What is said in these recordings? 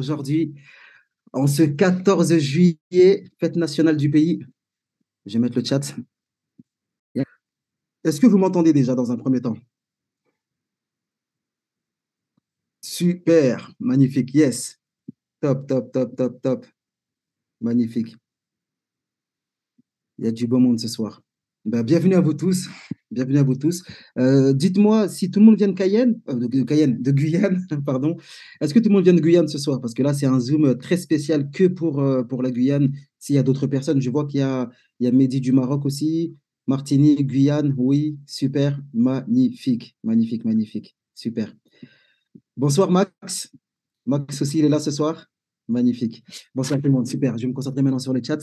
aujourd'hui, en ce 14 juillet, fête nationale du pays. Je vais mettre le chat. Est-ce que vous m'entendez déjà dans un premier temps? Super, magnifique, yes. Top, top, top, top, top. Magnifique. Il y a du beau monde ce soir. Ben, bienvenue à vous tous. Bienvenue à vous tous. Dites-moi si tout le monde vient de Cayenne, de Guyane, pardon. Est-ce que tout le monde vient de Guyane ce soir? Parce que là, c'est un Zoom très spécial que pour la Guyane. S'il y a d'autres personnes, je vois qu'il y a Mehdi du Maroc aussi, Martinique, Guyane, oui, super, magnifique, magnifique, magnifique, super. Bonsoir Max. Max aussi, il est là ce soir. Magnifique. Bonsoir tout le monde, super. Je vais me concentrer maintenant sur les chats.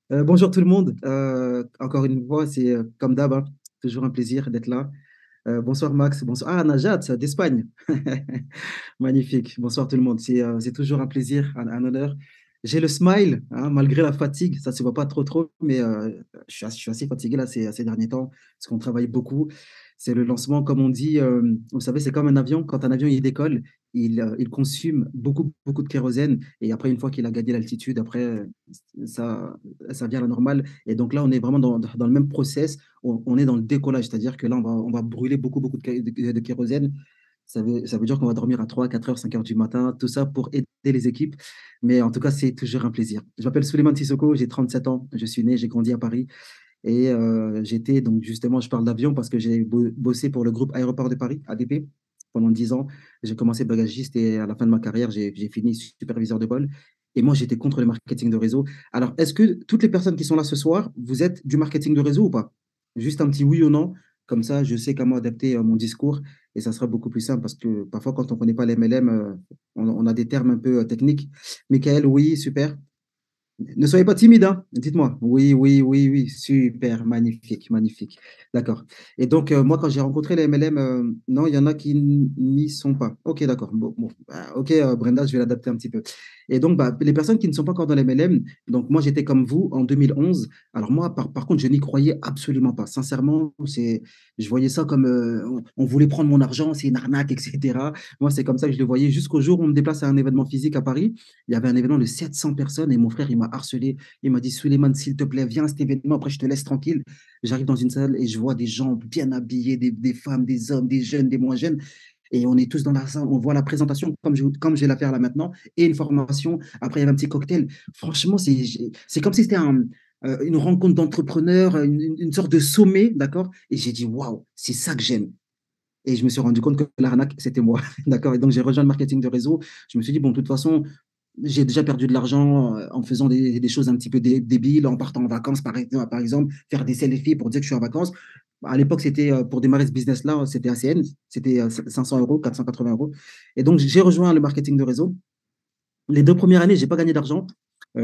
Bonjour tout le monde. Encore une fois, c'est comme d'hab, hein, toujours un plaisir d'être là. Bonsoir Max. Bonsoir. Ah, Najat d'Espagne. Magnifique. Bonsoir tout le monde. C'est toujours un plaisir, un honneur. J'ai le smile, hein, malgré la fatigue. Ça ne se voit pas trop, trop, mais je suis assez fatigué là ces derniers temps parce qu'on travaille beaucoup. C'est le lancement, comme on dit. Vous savez, c'est comme un avion. Quand un avion il décolle, il consomme beaucoup, beaucoup de kérosène. Et après, une fois qu'il a gagné l'altitude, après, ça, ça vient à la normale. Et donc là, on est vraiment dans le même process. On est dans le décollage, c'est-à-dire que là, on va brûler beaucoup, beaucoup de kérosène. Ça veut dire qu'on va dormir à 3, 4 heures, 5 heures du matin, tout ça pour aider les équipes. Mais en tout cas, c'est toujours un plaisir. Je m'appelle Souleymane Sissoko, j'ai 37 ans, je suis né, j'ai grandi à Paris. Et j'étais, donc justement, je parle d'avion parce que j'ai bossé pour le groupe Aéroport de Paris, ADP, pendant 10 ans. J'ai commencé bagagiste et à la fin de ma carrière, j'ai fini superviseur de vol. Et moi, j'étais contre le marketing de réseau. Alors, est-ce que toutes les personnes qui sont là ce soir, vous êtes du marketing de réseau ou pas? Juste un petit oui ou non. Comme ça, je sais comment adapter mon discours et ça sera beaucoup plus simple parce que parfois, quand on ne connaît pas les MLM, on a des termes un peu techniques. Michael, oui, super. Ne soyez pas timide, hein. Dites-moi. Oui, oui, oui, oui. Super, magnifique, magnifique. D'accord. Et donc, moi, quand j'ai rencontré les MLM, non, il y en a qui n'y sont pas. Ok, d'accord. Bon, bon. Ok, Brenda, je vais l'adapter un petit peu. Et donc, les personnes qui ne sont pas encore dans les MLM, donc moi, j'étais comme vous en 2011. Alors moi, par contre, je n'y croyais absolument pas. Sincèrement, je voyais ça comme on voulait prendre mon argent, c'est une arnaque, etc. Moi, c'est comme ça que je le voyais jusqu'au jour où on me déplace à un événement physique à Paris. Il y avait un événement de 700 personnes et mon frère, il m'a harcelé. Il m'a dit, Suleiman, s'il te plaît, viens à cet événement, après je te laisse tranquille. J'arrive dans une salle et je vois des gens bien habillés, des femmes, des hommes, des jeunes, des moins jeunes. Et on est tous dans la salle, on voit la présentation comme je vais la faire là maintenant, et une formation. Après, il y avait un petit cocktail. Franchement, c'est comme si c'était une rencontre d'entrepreneurs, une sorte de sommet, d'accord? Et j'ai dit, waouh, c'est ça que j'aime. Et je me suis rendu compte que l'arnaque, c'était moi. D'accord? Et donc, j'ai rejoint le marketing de réseau. Je me suis dit, bon, de toute façon, j'ai déjà perdu de l'argent en faisant des choses un petit peu débiles, en partant en vacances, par exemple, faire des selfies pour dire que je suis en vacances. À l'époque, c'était pour démarrer ce business-là, c'était ACN, c'était 500 euros, 480 euros. Et donc, j'ai rejoint le marketing de réseau. Les 2 premières années, j'ai pas gagné d'argent.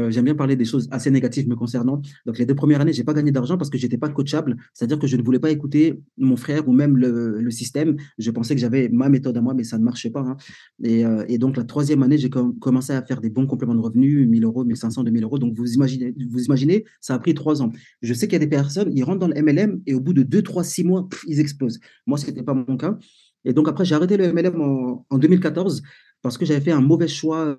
J'aime bien parler des choses assez négatives me concernant. Donc, les 2 premières années, j'ai pas gagné d'argent parce que j'étais pas coachable. C'est-à-dire que je ne voulais pas écouter mon frère ou même le système. Je pensais que j'avais ma méthode à moi, mais ça ne marchait pas, hein. Et donc, la troisième année, j'ai commencé à faire des bons compléments de revenus, 1000 euros, 1500, 2000 euros. Donc, vous imaginez, ça a pris 3 ans. Je sais qu'il y a des personnes, ils rentrent dans le MLM et au bout de 2, 3, 6 mois, ils explosent. Moi, ce n'était pas mon cas. Et donc, après, j'ai arrêté le MLM en 2014 parce que j'avais fait un mauvais choix.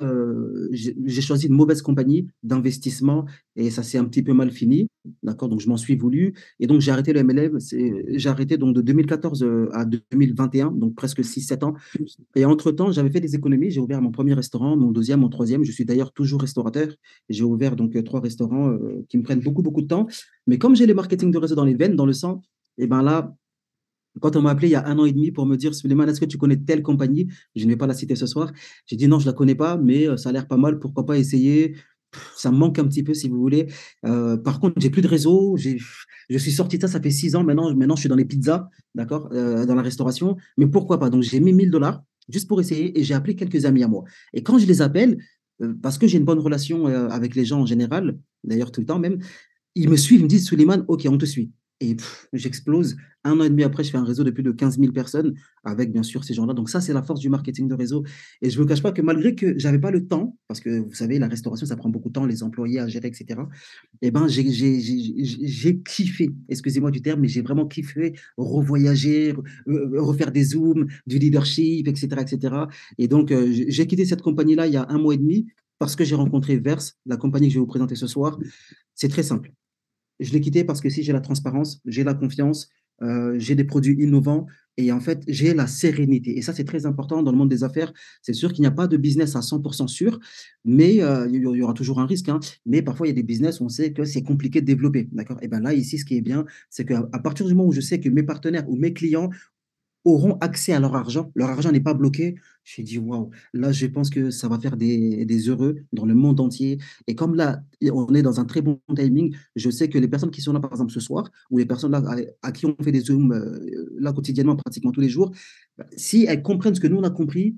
J'ai choisi une mauvaise compagnie d'investissement et ça s'est un petit peu mal fini. D'accord, donc je m'en suis voulu. Et donc, j'ai arrêté le MLM. J'ai arrêté donc de 2014 à 2021, donc presque 6, 7 ans. Et entre-temps, j'avais fait des économies. J'ai ouvert mon premier restaurant, mon deuxième, mon troisième. Je suis d'ailleurs toujours restaurateur. J'ai ouvert donc 3 restaurants qui me prennent beaucoup, beaucoup de temps. Mais comme j'ai le marketing de réseau dans les veines, dans le sang, et ben là, quand on m'a appelé il y a 1 an et demi pour me dire, Suleiman, est-ce que tu connais telle compagnie? Je ne vais pas la citer ce soir. J'ai dit non, je ne la connais pas, mais ça a l'air pas mal. Pourquoi pas essayer? Ça me manque un petit peu, si vous voulez. Par contre, j'ai plus de réseau. Je suis sorti de ça, ça fait 6 ans. Maintenant, je suis dans les pizzas, d'accord, dans la restauration. Mais pourquoi pas? Donc, j'ai mis 1000 $ juste pour essayer et j'ai appelé quelques amis à moi. Et quand je les appelle, parce que j'ai une bonne relation avec les gens en général, d'ailleurs tout le temps même, ils me suivent, ils me disent, Suleiman, OK, on te suit. et j'explose. Un an et demi après, je fais un réseau de plus de 15 000 personnes avec, bien sûr, ces gens-là. Donc ça, c'est la force du marketing de réseau. Et je ne vous cache pas que malgré que j'avais pas le temps, parce que vous savez, la restauration, ça prend beaucoup de temps, les employés à gérer, etc. Eh ben, j'ai kiffé, excusez-moi du terme, mais j'ai vraiment kiffé revoyager, refaire des zooms, du leadership, etc., etc. Et cetera. Et donc, j'ai quitté cette compagnie-là il y a un mois et demi parce que j'ai rencontré Verse, la compagnie que je vais vous présenter ce soir. C'est très simple. Je l'ai quitté parce que si j'ai la transparence, j'ai la confiance, j'ai des produits innovants et en fait, j'ai la sérénité. Et ça, c'est très important dans le monde des affaires. C'est sûr qu'il n'y a pas de business à 100% sûr, mais il y aura toujours un risque, hein. Mais parfois, il y a des business où on sait que c'est compliqué de développer. D'accord? Et bien là, ici, ce qui est bien, c'est qu'à partir du moment où je sais que mes partenaires ou mes clients auront accès à leur argent n'est pas bloqué. J'ai dit, waouh, là, je pense que ça va faire des heureux dans le monde entier. Et comme là, on est dans un très bon timing, je sais que les personnes qui sont là, par exemple, ce soir, ou les personnes là à qui on fait des Zooms là quotidiennement, pratiquement tous les jours, bah, si elles comprennent ce que nous, on a compris,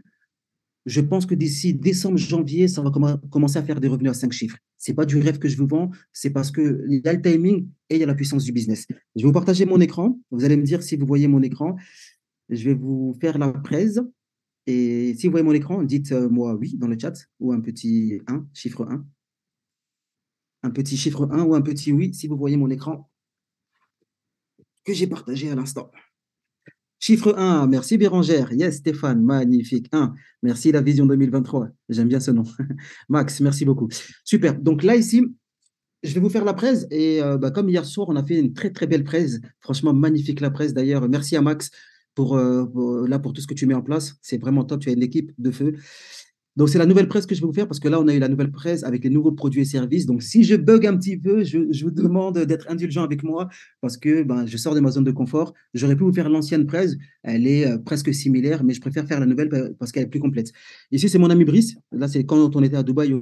je pense que d'ici décembre, janvier, ça va commencer à faire des revenus à 5 chiffres. C'est pas du rêve que je vous vends, c'est parce qu'il y a le timing et il y a la puissance du business. Je vais vous partager mon écran. Vous allez me dire si vous voyez mon écran. Je vais vous faire la presse. Et si vous voyez mon écran, dites-moi oui dans le chat ou un petit 1, chiffre 1. Un petit chiffre 1 ou un petit oui si vous voyez mon écran que j'ai partagé à l'instant. Chiffre 1, merci Bérangère. Yes, Stéphane, magnifique. 1, merci la vision 2023. J'aime bien ce nom. Max, merci beaucoup. Super. Donc là, ici, je vais vous faire la presse. Et bah, comme hier soir, on a fait une très, très belle presse. Franchement, magnifique la presse. D'ailleurs, merci à Max là, pour tout ce que tu mets en place. C'est vraiment top. Tu as une équipe de feu. Donc, c'est la nouvelle presse que je vais vous faire parce que là, on a eu la nouvelle presse avec les nouveaux produits et services. Donc, si je bug un petit peu, je vous demande d'être indulgent avec moi parce que ben, je sors de ma zone de confort. J'aurais pu vous faire l'ancienne presse. Elle est presque similaire, mais je préfère faire la nouvelle parce qu'elle est plus complète. Ici, c'est mon ami Brice. Là, c'est quand on était à Dubaï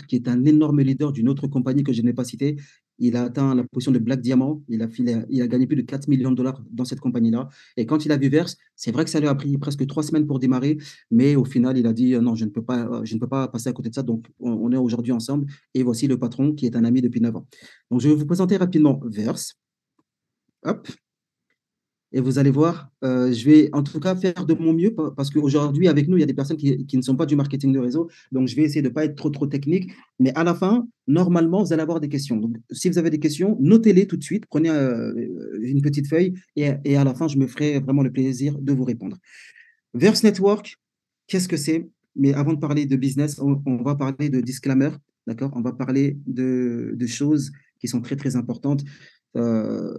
qui est un énorme leader d'une autre compagnie que je n'ai pas citée. Il a atteint la position de Black Diamond. Il a gagné plus de 4 millions de dollars dans cette compagnie-là. Et quand il a vu Verse, c'est vrai que ça lui a pris presque 3 semaines pour démarrer, mais au final, il a dit non, je ne peux pas passer à côté de ça. Donc, on est aujourd'hui ensemble. Et voici le patron qui est un ami depuis 9 ans. Donc, je vais vous présenter rapidement Verse. Hop. Et vous allez voir, je vais en tout cas faire de mon mieux parce qu'aujourd'hui, avec nous, il y a des personnes qui ne sont pas du marketing de réseau. Donc, je vais essayer de ne pas être trop, trop technique. Mais à la fin, normalement, vous allez avoir des questions. Donc, si vous avez des questions, notez-les tout de suite. Prenez une petite feuille et à la fin, je me ferai vraiment le plaisir de vous répondre. Verse Network, qu'est-ce que c'est? Mais avant de parler de business, on va parler de disclaimer. D'accord? On va parler de choses qui sont très, très importantes. Euh,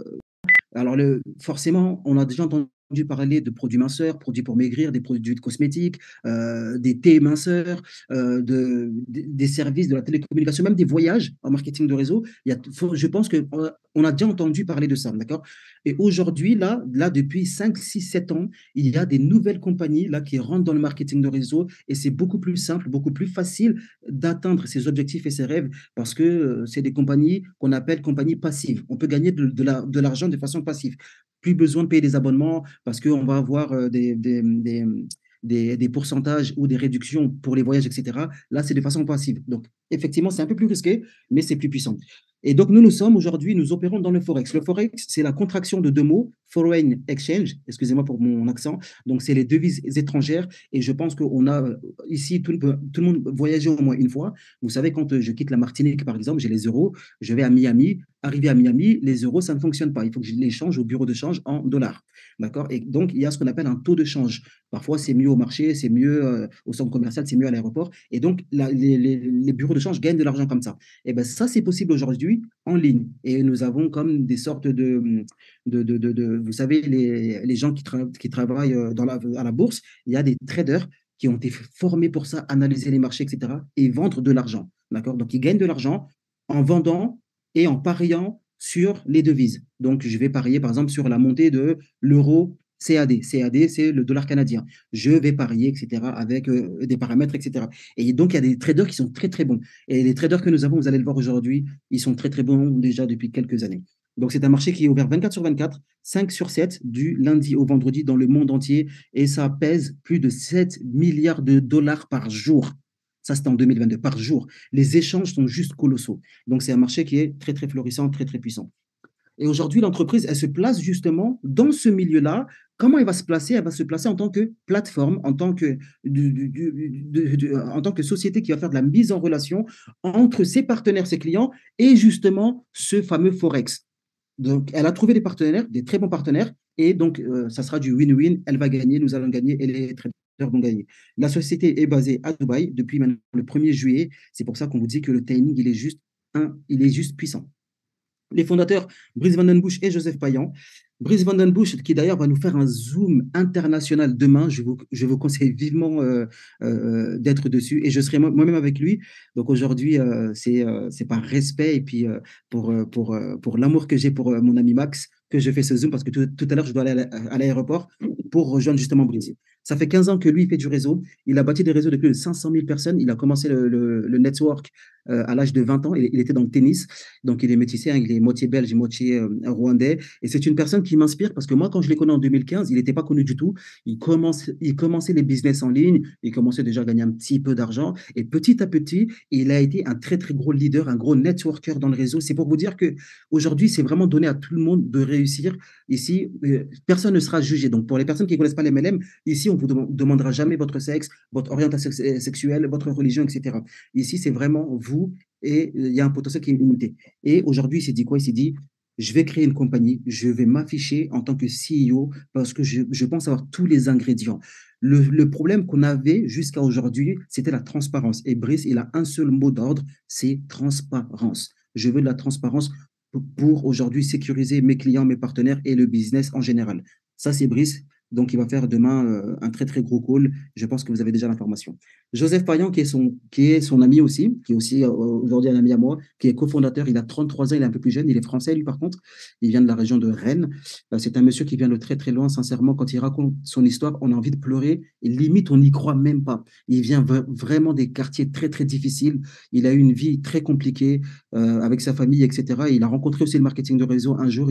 alors, forcément, on a déjà entendu parler de produits minceurs, produits pour maigrir, des produits de cosmétiques, des thés minceurs, des services de la télécommunication, même des voyages en marketing de réseau. Je pense qu'on a déjà entendu parler de ça, d'accord? Et aujourd'hui, là, depuis 5, 6, 7 ans, il y a des nouvelles compagnies là, qui rentrent dans le marketing de réseau et c'est beaucoup plus simple, beaucoup plus facile d'atteindre ses objectifs et ses rêves parce que c'est des compagnies qu'on appelle compagnies passives. On peut gagner de l'argent de façon passive. Plus besoin de payer des abonnements parce qu'on va avoir des pourcentages ou des réductions pour les voyages, etc. Là, c'est de façon passive. Donc, effectivement, c'est un peu plus risqué, mais c'est plus puissant. Et donc, nous sommes aujourd'hui, nous opérons dans le Forex. Le Forex, c'est la contraction de deux mots, Foreign Exchange, excusez-moi pour mon accent. Donc, c'est les devises étrangères. Et je pense qu'on a ici, tout le monde voyagé au moins une fois. Vous savez, quand je quitte la Martinique, par exemple, j'ai les euros, je vais à Miami. Arrivé à Miami, les euros, ça ne fonctionne pas. Il faut que je les change au bureau de change en dollars. D'accord? Et donc, il y a ce qu'on appelle un taux de change. Parfois, c'est mieux au marché, c'est mieux au centre commercial, c'est mieux à l'aéroport. Et donc, les bureaux de change gagnent de l'argent comme ça. Et bien, ça, c'est possible aujourd'hui en ligne. Et nous avons comme des sortes vous savez, les gens qui travaillent à la bourse, il y a des traders qui ont été formés pour ça, analyser les marchés, etc., et vendre de l'argent. D'accord? Donc, ils gagnent de l'argent en vendant et en pariant sur les devises. Donc, je vais parier, par exemple, sur la montée de l'euro CAD. CAD, c'est le dollar canadien. Je vais parier, etc., avec des paramètres, etc. Et donc, il y a des traders qui sont très, très bons. Et les traders que nous avons, vous allez le voir aujourd'hui, ils sont très, très bons déjà depuis quelques années. Donc, c'est un marché qui est ouvert 24 sur 24, 5 sur 7, du lundi au vendredi dans le monde entier. Et ça pèse plus de 7 milliards de dollars par jour. Ça, c'était en 2022, par jour. Les échanges sont juste colossaux. Donc, c'est un marché qui est très, très florissant, très, très puissant. Et aujourd'hui, l'entreprise, elle se place justement dans ce milieu-là. Comment elle va se placer? Elle va se placer en tant que plateforme, en tant que société qui va faire de la mise en relation entre ses partenaires, ses clients et justement ce fameux Forex. Donc, elle a trouvé des partenaires, des très bons partenaires, et donc, ça sera du win-win. Elle va gagner, nous allons gagner, et les traders vont gagner. La société est basée à Dubaï depuis maintenant le 1er juillet. C'est pour ça qu'on vous dit que le timing, il est juste puissant. Les fondateurs, Brice Van Den Busch et Joseph Payan. Brice Van Den Busch, qui d'ailleurs va nous faire un zoom international demain. Je vous conseille vivement d'être dessus et je serai moi-même avec lui. Donc aujourd'hui, c'est par respect et puis pour l'amour que j'ai pour mon ami Max que je fais ce zoom parce que tout à l'heure, je dois aller à l'aéroport pour rejoindre justement Brice. Ça fait 15 ans que lui, il fait du réseau. Il a bâti des réseaux de plus de 500 000 personnes. Il a commencé le network à l'âge de 20 ans. Il était dans le tennis. Donc, il est métissé, hein, il est moitié belge, moitié rwandais. Et c'est une personne qui m'inspire parce que moi, quand je l'ai connu en 2015, il n'était pas connu du tout. Il commençait les business en ligne. Il commençait déjà à gagner un petit peu d'argent. Et petit à petit, il a été un très, très gros leader, un gros networker dans le réseau. C'est pour vous dire que aujourd'hui, c'est vraiment donné à tout le monde de réussir. Ici, personne ne sera jugé. Donc, pour les personnes qui ne connaissent pas les MLM, ici, on ne vous demandera jamais votre sexe, votre orientation sexuelle, votre religion, etc. Ici, c'est vraiment vous et il y a un potentiel qui est limité. Et aujourd'hui, il s'est dit quoi? Il s'est dit, je vais créer une compagnie, je vais m'afficher en tant que CEO parce que je pense avoir tous les ingrédients. Le problème qu'on avait jusqu'à aujourd'hui, c'était la transparence. Et Brice, il a un seul mot d'ordre, c'est transparence. Je veux de la transparence pour aujourd'hui sécuriser mes clients, mes partenaires et le business en général. Ça, c'est Brice. Donc, il va faire demain un très, très gros call. Je pense que vous avez déjà l'information. Joseph Payan, qui est son ami aussi, qui est aussi aujourd'hui un ami à moi, qui est cofondateur. Il a 33 ans, il est un peu plus jeune. Il est français, lui, par contre. Il vient de la région de Rennes. C'est un monsieur qui vient de très, très loin. Sincèrement, quand il raconte son histoire, on a envie de pleurer. Et limite, on n'y croit même pas. Il vient vraiment des quartiers très, très difficiles. Il a eu une vie très compliquée avec sa famille, etc. Et il a rencontré aussi le marketing de réseau un jour.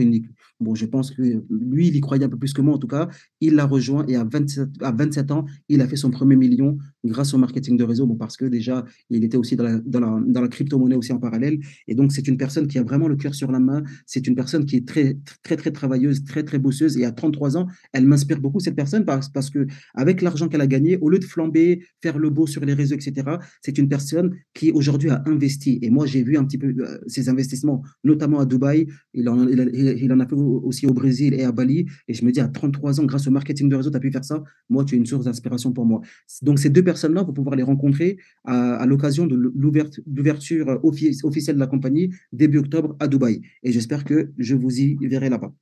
Bon, je pense que lui, il y croyait un peu plus que moi, en tout cas. Il l'a rejoint et à 27 ans, il a fait son premier million grâce au marketing de réseau. Bon, parce que déjà, il était aussi dans la crypto-monnaie aussi en parallèle. Et donc, c'est une personne qui a vraiment le cœur sur la main. C'est une personne qui est très, très, très travailleuse, très, très bosseuse. Et à 33 ans, elle m'inspire beaucoup, cette personne, parce que avec l'argent qu'elle a gagné, au lieu de flamber, faire le beau sur les réseaux, etc., c'est une personne qui aujourd'hui a investi. Et moi, j'ai vu un petit peu ses investissements, notamment à Dubaï. Il en a fait aussi au Brésil et à Bali. Et je me dis, à 33 ans, grâce au marketing de réseau, tu as pu faire ça. Moi, tu es une source d'inspiration pour moi. Donc, ces deux personnes-là, vous pouvoir les rencontrer à l'occasion de l'ouverture officielle de la compagnie début octobre à Dubaï. Et j'espère que je vous y verrai là-bas.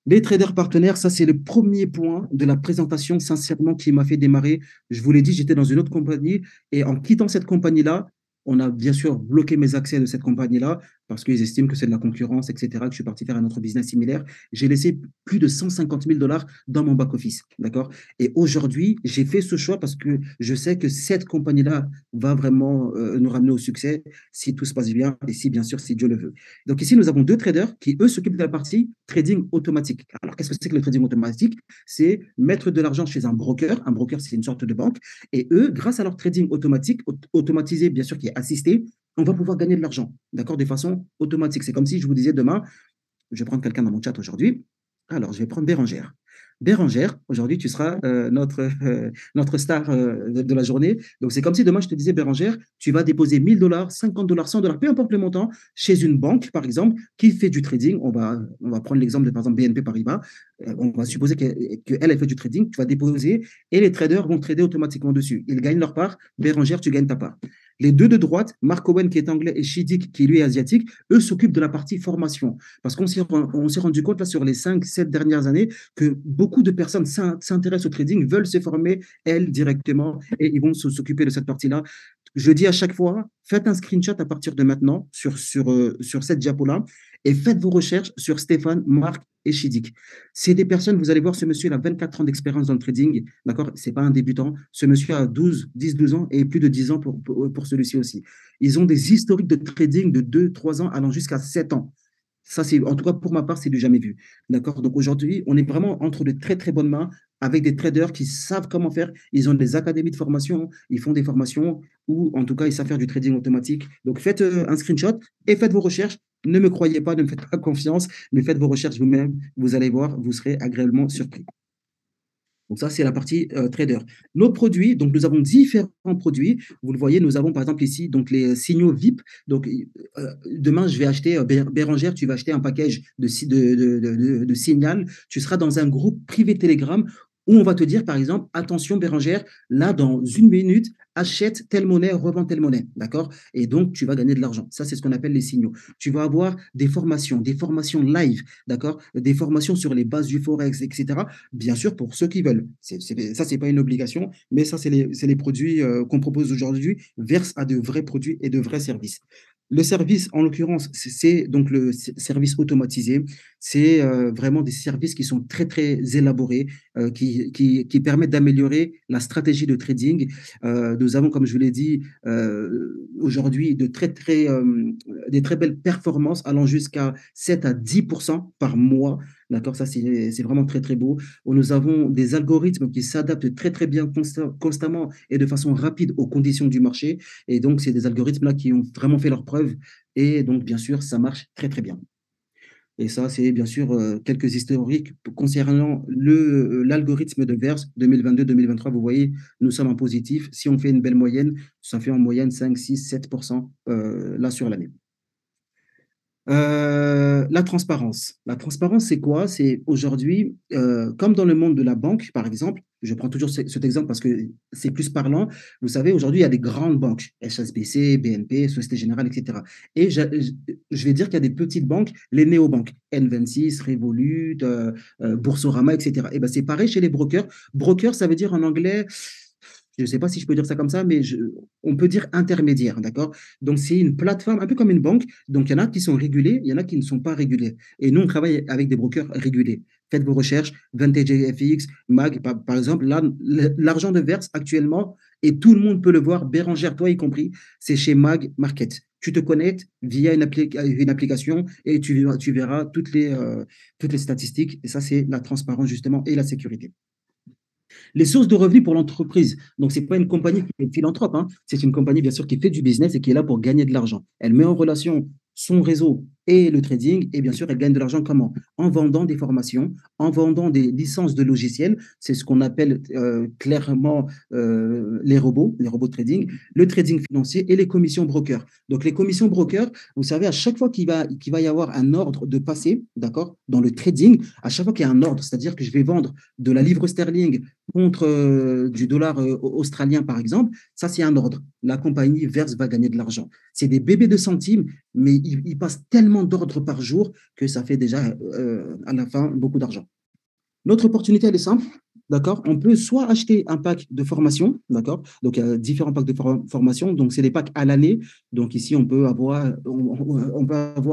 Les traders partenaires, ça, c'est le premier point de la présentation, sincèrement, qui m'a fait démarrer. Je vous l'ai dit, j'étais dans une autre compagnie et en quittant cette compagnie-là, on a bien sûr bloqué mes accès de cette compagnie-là parce qu'ils estiment que c'est de la concurrence, etc., que je suis parti faire un autre business similaire. J'ai laissé plus de 150 000 dollars dans mon back-office. D'accord? Et aujourd'hui, j'ai fait ce choix parce que je sais que cette compagnie-là va vraiment nous ramener au succès si tout se passe bien et si, bien sûr, si Dieu le veut. Donc ici, nous avons deux traders qui, eux, s'occupent de la partie trading automatique. Alors, qu'est-ce que c'est que le trading automatique? C'est mettre de l'argent chez un broker. Un broker, c'est une sorte de banque. Et eux, grâce à leur trading automatique, automatisé, bien sûr, qui est assisté, on va pouvoir gagner de l'argent, d'accord, de façon automatique. C'est comme si je vous disais demain, je vais prendre quelqu'un dans mon chat aujourd'hui. Alors, je vais prendre Bérangère. Bérangère, aujourd'hui, tu seras notre star de la journée. Donc, c'est comme si demain, je te disais, Bérangère, tu vas déposer 1000 dollars, 50 dollars, 100 dollars, peu importe le montant, chez une banque, par exemple, qui fait du trading. On va prendre l'exemple de, par exemple, BNP Paribas. On va supposer qu'elle a fait du trading. Tu vas déposer et les traders vont trader automatiquement dessus. Ils gagnent leur part. Bérangère, tu gagnes ta part. Les deux de droite, Mark Owen qui est anglais et Shidik qui lui est asiatique, eux s'occupent de la partie formation. Parce qu'on s'est rendu compte là sur les 5, 7 dernières années que beaucoup de personnes s'intéressent au trading, veulent se former elles directement et ils vont s'occuper de cette partie-là. Je dis à chaque fois, faites un screenshot à partir de maintenant sur cette diapo-là et faites vos recherches sur Stéphane, Marc et Shidik. C'est des personnes, vous allez voir, ce monsieur il a 24 ans d'expérience dans le trading, d'accord? C'est pas un débutant. Ce monsieur a 10, 12 ans et plus de 10 ans pour celui-ci aussi. Ils ont des historiques de trading de 2, 3 ans allant jusqu'à 7 ans. Ça, c'est, en tout cas, pour ma part, c'est du jamais vu. D'accord? Donc aujourd'hui, on est vraiment entre de très, très bonnes mains avec des traders qui savent comment faire. Ils ont des académies de formation, ils font des formations ou en tout cas, ils savent faire du trading automatique. Donc faites un screenshot et faites vos recherches Ne me croyez pas, ne me faites pas confiance, mais faites vos recherches vous-même. Vous allez voir, vous serez agréablement surpris. Donc ça, c'est la partie trader. Nos produits, donc nous avons différents produits. Vous le voyez, nous avons par exemple ici donc les signaux VIP. Donc demain, je vais acheter, Bérangère, tu vas acheter un package de signal. Tu seras dans un groupe privé Telegram où on va te dire, par exemple, attention Bérangère, là, dans une minute, achète telle monnaie, revends telle monnaie. D'accord? Et donc, tu vas gagner de l'argent. Ça, c'est ce qu'on appelle les signaux. Tu vas avoir des formations live, d'accord? Des formations sur les bases du Forex, etc. Bien sûr, pour ceux qui veulent. Ça, ce n'est pas une obligation, mais ça, c'est les produits qu'on propose aujourd'hui, verse à de vrais produits et de vrais services. Le service, en l'occurrence, c'est donc le service automatisé. C'est vraiment des services qui sont très, très élaborés, qui permettent d'améliorer la stratégie de trading. Nous avons, comme je vous l'ai dit, aujourd'hui des très belles performances allant jusqu'à 7 à 10% par mois. D'accord, ça c'est vraiment très très beau. Nous avons des algorithmes qui s'adaptent très très bien constamment et de façon rapide aux conditions du marché. Et donc, c'est des algorithmes-là qui ont vraiment fait leurs preuves. Et donc, bien sûr, ça marche très très bien. Et ça, c'est bien sûr quelques historiques concernant l'algorithme de Verse 2022-2023. Vous voyez, nous sommes en positif. Si on fait une belle moyenne, ça fait en moyenne 5, 6, 7% là sur l'année. La transparence. La transparence, c'est quoi? C'est aujourd'hui, comme dans le monde de la banque, par exemple, je prends toujours cet exemple parce que c'est plus parlant. Vous savez, aujourd'hui, il y a des grandes banques, HSBC, BNP, Société Générale, etc. Et je vais dire qu'il y a des petites banques, les néobanques, N26, Revolut, Boursorama, etc. Et ben, c'est pareil chez les brokers. Broker, ça veut dire en anglais, je ne sais pas si je peux dire ça comme ça, mais on peut dire intermédiaire, d'accord? Donc, c'est une plateforme, un peu comme une banque. Donc, il y en a qui sont régulés, il y en a qui ne sont pas régulés. Et nous, on travaille avec des brokers régulés. Faites vos recherches, Vintage FX, MAG, par exemple. Là, l'argent de Verse actuellement, et tout le monde peut le voir, Bérangère, toi y compris, c'est chez MAG Market. Tu te connectes via une application et tu verras toutes les statistiques. Et ça, c'est la transparence, justement, et la sécurité. Les sources de revenus pour l'entreprise. Donc, ce n'est pas une compagnie qui est philanthrope, hein. C'est une compagnie, bien sûr, qui fait du business et qui est là pour gagner de l'argent. Elle met en relation son réseau et le trading. Et bien sûr, elle gagne de l'argent comment? En vendant des formations, en vendant des licences de logiciels. C'est ce qu'on appelle clairement les robots de trading, le trading financier et les commissions brokers. Donc, les commissions brokers, vous savez, à chaque fois qu'il va y avoir un ordre de passer, d'accord, dans le trading, à chaque fois qu'il y a un ordre, c'est-à-dire que je vais vendre de la livre sterling contre du dollar australien, par exemple, ça, c'est un ordre. La compagnie Verse va gagner de l'argent. C'est des bébés de centimes, mais il passe tellement d'ordres par jour que ça fait déjà à la fin beaucoup d'argent. Notre opportunité, elle est simple. D'accord? On peut soit acheter un pack de formation, d'accord? Donc, il y a différents packs de formation. Donc, c'est des packs à l'année. Donc, ici, on peut avoir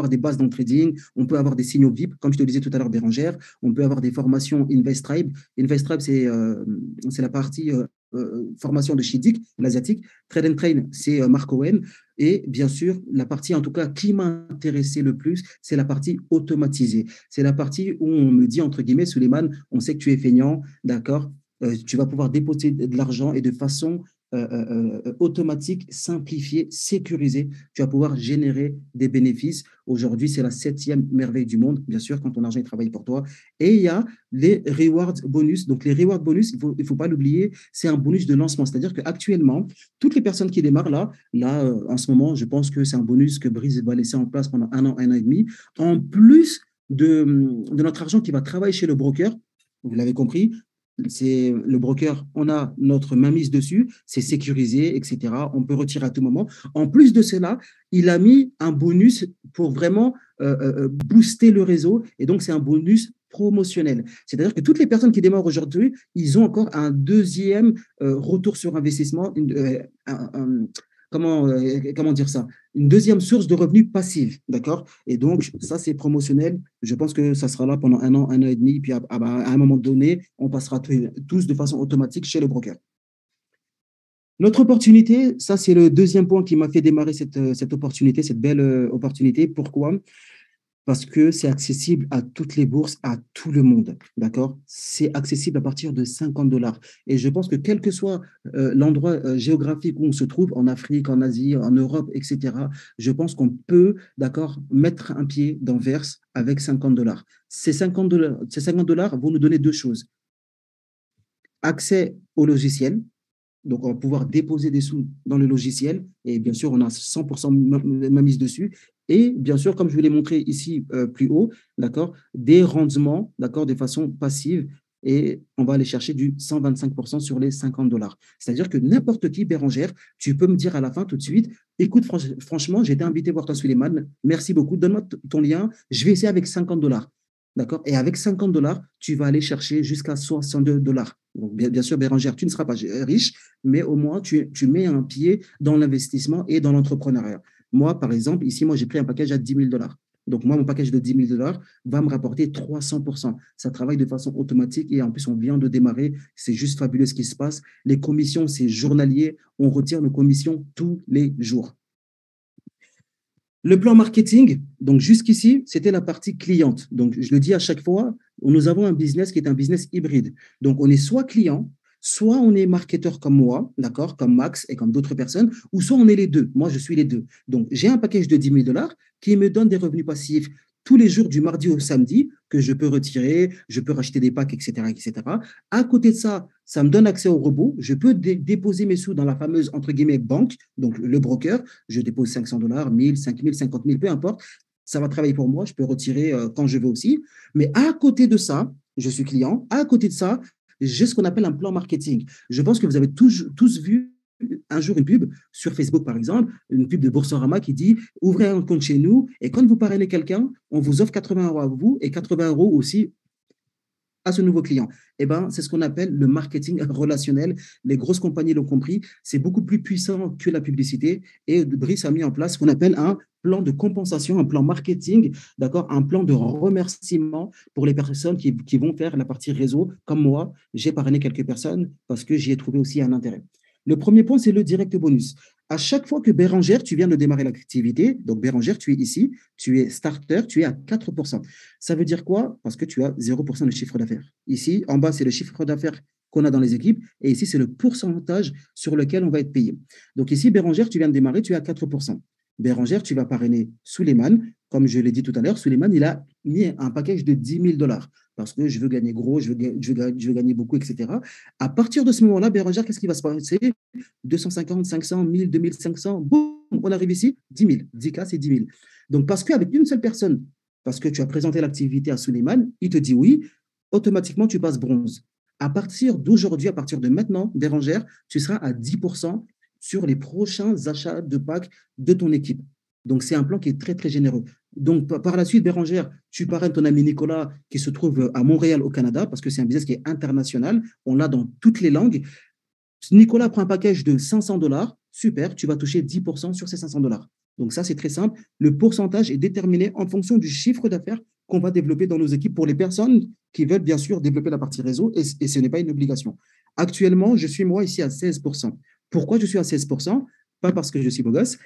des bases dans le trading, on peut avoir des signaux VIP, comme je te disais tout à l'heure, Bérangère. On peut avoir des formations InvestTribe. InvestTribe, c'est la partie formation de chez Dick, l'asiatique. Trade and Train, c'est Mark Owen. Et bien sûr, la partie, en tout cas, qui m'a intéressé le plus, c'est la partie automatisée. C'est la partie où on me dit, entre guillemets, Suleiman, on sait que tu es feignant, d'accord, tu vas pouvoir déposer de l'argent et de façon automatique, simplifiée, sécurisée, tu vas pouvoir générer des bénéfices. Aujourd'hui, c'est la septième merveille du monde, bien sûr, quand ton argent travaille pour toi. Et il y a les rewards bonus. Donc, les rewards bonus, il faut pas l'oublier, c'est un bonus de lancement. C'est-à-dire qu'actuellement, toutes les personnes qui démarrent là, en ce moment, je pense que c'est un bonus que Brice va laisser en place pendant un an et demi. En plus de notre argent qui va travailler chez le broker, vous l'avez compris, c'est le broker, on a notre mainmise dessus, c'est sécurisé, etc. On peut retirer à tout moment. En plus de cela, il a mis un bonus pour vraiment booster le réseau. Et donc, c'est un bonus promotionnel. C'est-à-dire que toutes les personnes qui démarrent aujourd'hui, ils ont encore un deuxième retour sur investissement, comment dire ça? Une deuxième source de revenus passifs, d'accord? Et donc, ça, c'est promotionnel. Je pense que ça sera là pendant un an et demi, puis à un moment donné, on passera tous de façon automatique chez le broker. Notre opportunité, ça, c'est le deuxième point qui m'a fait démarrer cette opportunité, cette belle opportunité. Pourquoi? Parce que c'est accessible à toutes les bourses, à tout le monde, d'accord? C'est accessible à partir de 50 dollars. Et je pense que quel que soit l'endroit géographique où on se trouve, en Afrique, en Asie, en Europe, etc., je pense qu'on peut, d'accord, mettre un pied dans Verse avec 50 dollars. Ces 50 dollars vont nous donner deux choses. Accès au logiciel, donc, on va pouvoir déposer des sous dans le logiciel et bien sûr, on a 100% ma mise dessus. Et bien sûr, comme je vous l'ai montré ici plus haut, d'accord, des rendements, d'accord, de façon passive et on va aller chercher du 125% sur les 50 dollars. C'est-à-dire que n'importe qui, Bérangère, tu peux me dire à la fin tout de suite, écoute, franchement, j'ai été invité voir toi, Suleiman, merci beaucoup, donne-moi ton lien, je vais essayer avec 50 dollars. D'accord? Et avec 50 dollars, tu vas aller chercher jusqu'à 62 dollars. Donc, bien sûr, Bérangère, tu ne seras pas riche, mais au moins tu mets un pied dans l'investissement et dans l'entrepreneuriat. Moi, par exemple, ici, moi, j'ai pris un package à 10 000 dollars. Donc, moi, mon package de 10 000 dollars va me rapporter 300%. Ça travaille de façon automatique et en plus, on vient de démarrer. C'est juste fabuleux ce qui se passe. Les commissions, c'est journalier. On retire nos commissions tous les jours. Le plan marketing, donc jusqu'ici, c'était la partie cliente. Donc, je le dis à chaque fois, nous avons un business qui est un business hybride. Donc, on est soit client, soit on est marketeur comme moi, d'accord, comme Max et comme d'autres personnes, ou soit on est les deux. Moi, je suis les deux. Donc, j'ai un package de 10 000 dollars qui me donne des revenus passifs tous les jours du mardi au samedi que je peux retirer, je peux racheter des packs, etc., etc. À côté de ça, ça me donne accès au robot. Je peux déposer mes sous dans la fameuse, entre guillemets, banque, donc le broker. Je dépose 500 dollars, 1000, 5000, 50 000, peu importe. Ça va travailler pour moi. Je peux retirer quand je veux aussi. Mais à côté de ça, je suis client. À côté de ça, j'ai ce qu'on appelle un plan marketing. Je pense que vous avez tous vu un jour une pub sur Facebook, par exemple, une pub de Boursorama qui dit ouvrez un compte chez nous et quand vous parrainez quelqu'un, on vous offre 80 euros à vous et 80 euros aussi à ce nouveau client. Eh ben, c'est ce qu'on appelle le marketing relationnel. Les grosses compagnies l'ont compris. C'est beaucoup plus puissant que la publicité. Et Brice a mis en place ce qu'on appelle un plan de compensation, un plan marketing, d'accord, un plan de remerciement pour les personnes qui vont faire la partie réseau. Comme moi, j'ai parrainé quelques personnes parce que j'y ai trouvé aussi un intérêt. Le premier point, c'est le direct bonus. À chaque fois que Bérangère, tu viens de démarrer l'activité, donc Bérangère, tu es ici, tu es starter, tu es à 4%. Ça veut dire quoi? Parce que tu as 0% de chiffre d'affaires. Ici, en bas, c'est le chiffre d'affaires qu'on a dans les équipes. Et ici, c'est le pourcentage sur lequel on va être payé. Donc ici, Bérangère, tu viens de démarrer, tu es à 4%. Bérangère, tu vas parrainer Suleiman. Comme je l'ai dit tout à l'heure, Suleiman, il a mis un package de 10 000 dollars parce que je veux gagner gros, je veux gagner beaucoup, etc. À partir de ce moment-là, Bérangère, qu'est-ce qui va se passer? 250, 500, 1000, 2500, boum, on arrive ici, 10 000. 10K, c'est 10 000. Donc, parce qu'avec une seule personne, parce que tu as présenté l'activité à Suleiman, il te dit oui, automatiquement, tu passes bronze. À partir d'aujourd'hui, à partir de maintenant, Bérangère, tu seras à 10% sur les prochains achats de packs de ton équipe. Donc, c'est un plan qui est très, très généreux. Donc, par la suite, Bérangère, tu parraines ton ami Nicolas qui se trouve à Montréal, au Canada, parce que c'est un business qui est international. On l'a dans toutes les langues. Nicolas prend un package de 500 dollars. Super, tu vas toucher 10% sur ces 500 dollars. Donc, ça, c'est très simple. Le pourcentage est déterminé en fonction du chiffre d'affaires qu'on va développer dans nos équipes pour les personnes qui veulent bien sûr développer la partie réseau et ce n'est pas une obligation. Actuellement, je suis moi ici à 16%. Pourquoi je suis à 16%? Pas parce que je suis beau gosse,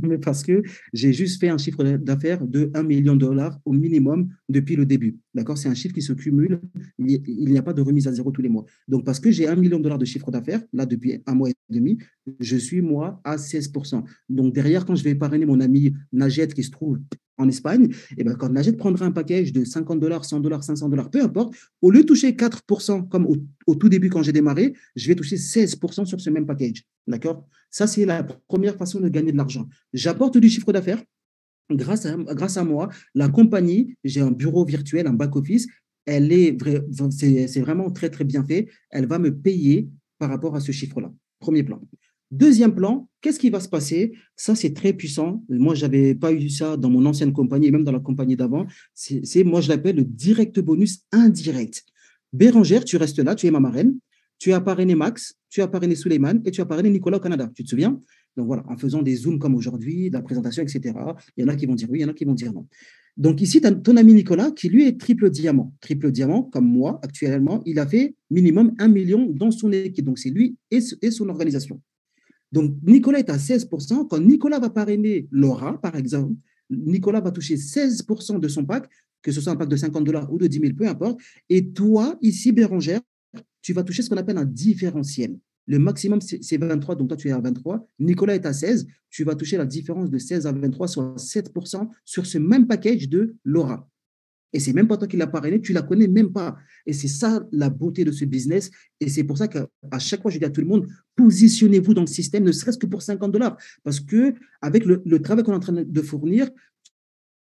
mais parce que j'ai juste fait un chiffre d'affaires de 1 million de dollars au minimum depuis le début. D'accord? C'est un chiffre qui se cumule. Il n'y a pas de remise à zéro tous les mois. Donc, parce que j'ai 1 million de dollars de chiffre d'affaires, là, depuis un mois et demi, je suis, moi, à 16%. Donc, derrière, quand je vais parrainer mon ami Najet qui se trouve en Espagne, et ben, quand Najet prendra un package de 50 dollars, 100 dollars, 500 dollars, peu importe, au lieu de toucher 4% comme au tout début quand j'ai démarré, je vais toucher 16% sur ce même package. D'accord? Ça, c'est la première façon de gagner de l'argent. J'apporte du chiffre d'affaires. Grâce à moi, la compagnie, j'ai un bureau virtuel, un back-office, c'est vraiment très, très bien fait. Elle va me payer par rapport à ce chiffre-là. Premier plan. Deuxième plan, qu'est-ce qui va se passer? Ça, c'est très puissant. Moi, je n'avais pas eu ça dans mon ancienne compagnie, et même dans la compagnie d'avant. Moi, je l'appelle le direct bonus indirect. Bérangère, tu restes là, tu es ma marraine. Tu as parrainé Max, tu as parrainé Suleiman et tu as parrainé Nicolas au Canada. Tu te souviens? Donc voilà, en faisant des zooms comme aujourd'hui, de la présentation, etc. Il y en a qui vont dire oui, il y en a qui vont dire non. Donc ici, tu as ton ami Nicolas qui lui est triple diamant. Triple diamant, comme moi, actuellement, il a fait minimum 1 million dans son équipe. Donc c'est lui et son organisation. Donc Nicolas est à 16%. Quand Nicolas va parrainer Laura, par exemple, Nicolas va toucher 16% de son pack, que ce soit un pack de 50 $ ou de 10 000, peu importe. Et toi, ici, Bérangère, tu vas toucher ce qu'on appelle un différentiel. Le maximum, c'est 23, donc toi, tu es à 23. Nicolas est à 16. Tu vas toucher la différence de 16 à 23, soit 7% sur ce même package de Laura. Et c'est même pas toi qui l'as parrainé, tu la connais même pas. Et c'est ça la beauté de ce business. Et c'est pour ça qu'à chaque fois, je dis à tout le monde, positionnez-vous dans le système, ne serait-ce que pour 50 $. Parce que avec le travail qu'on est en train de fournir,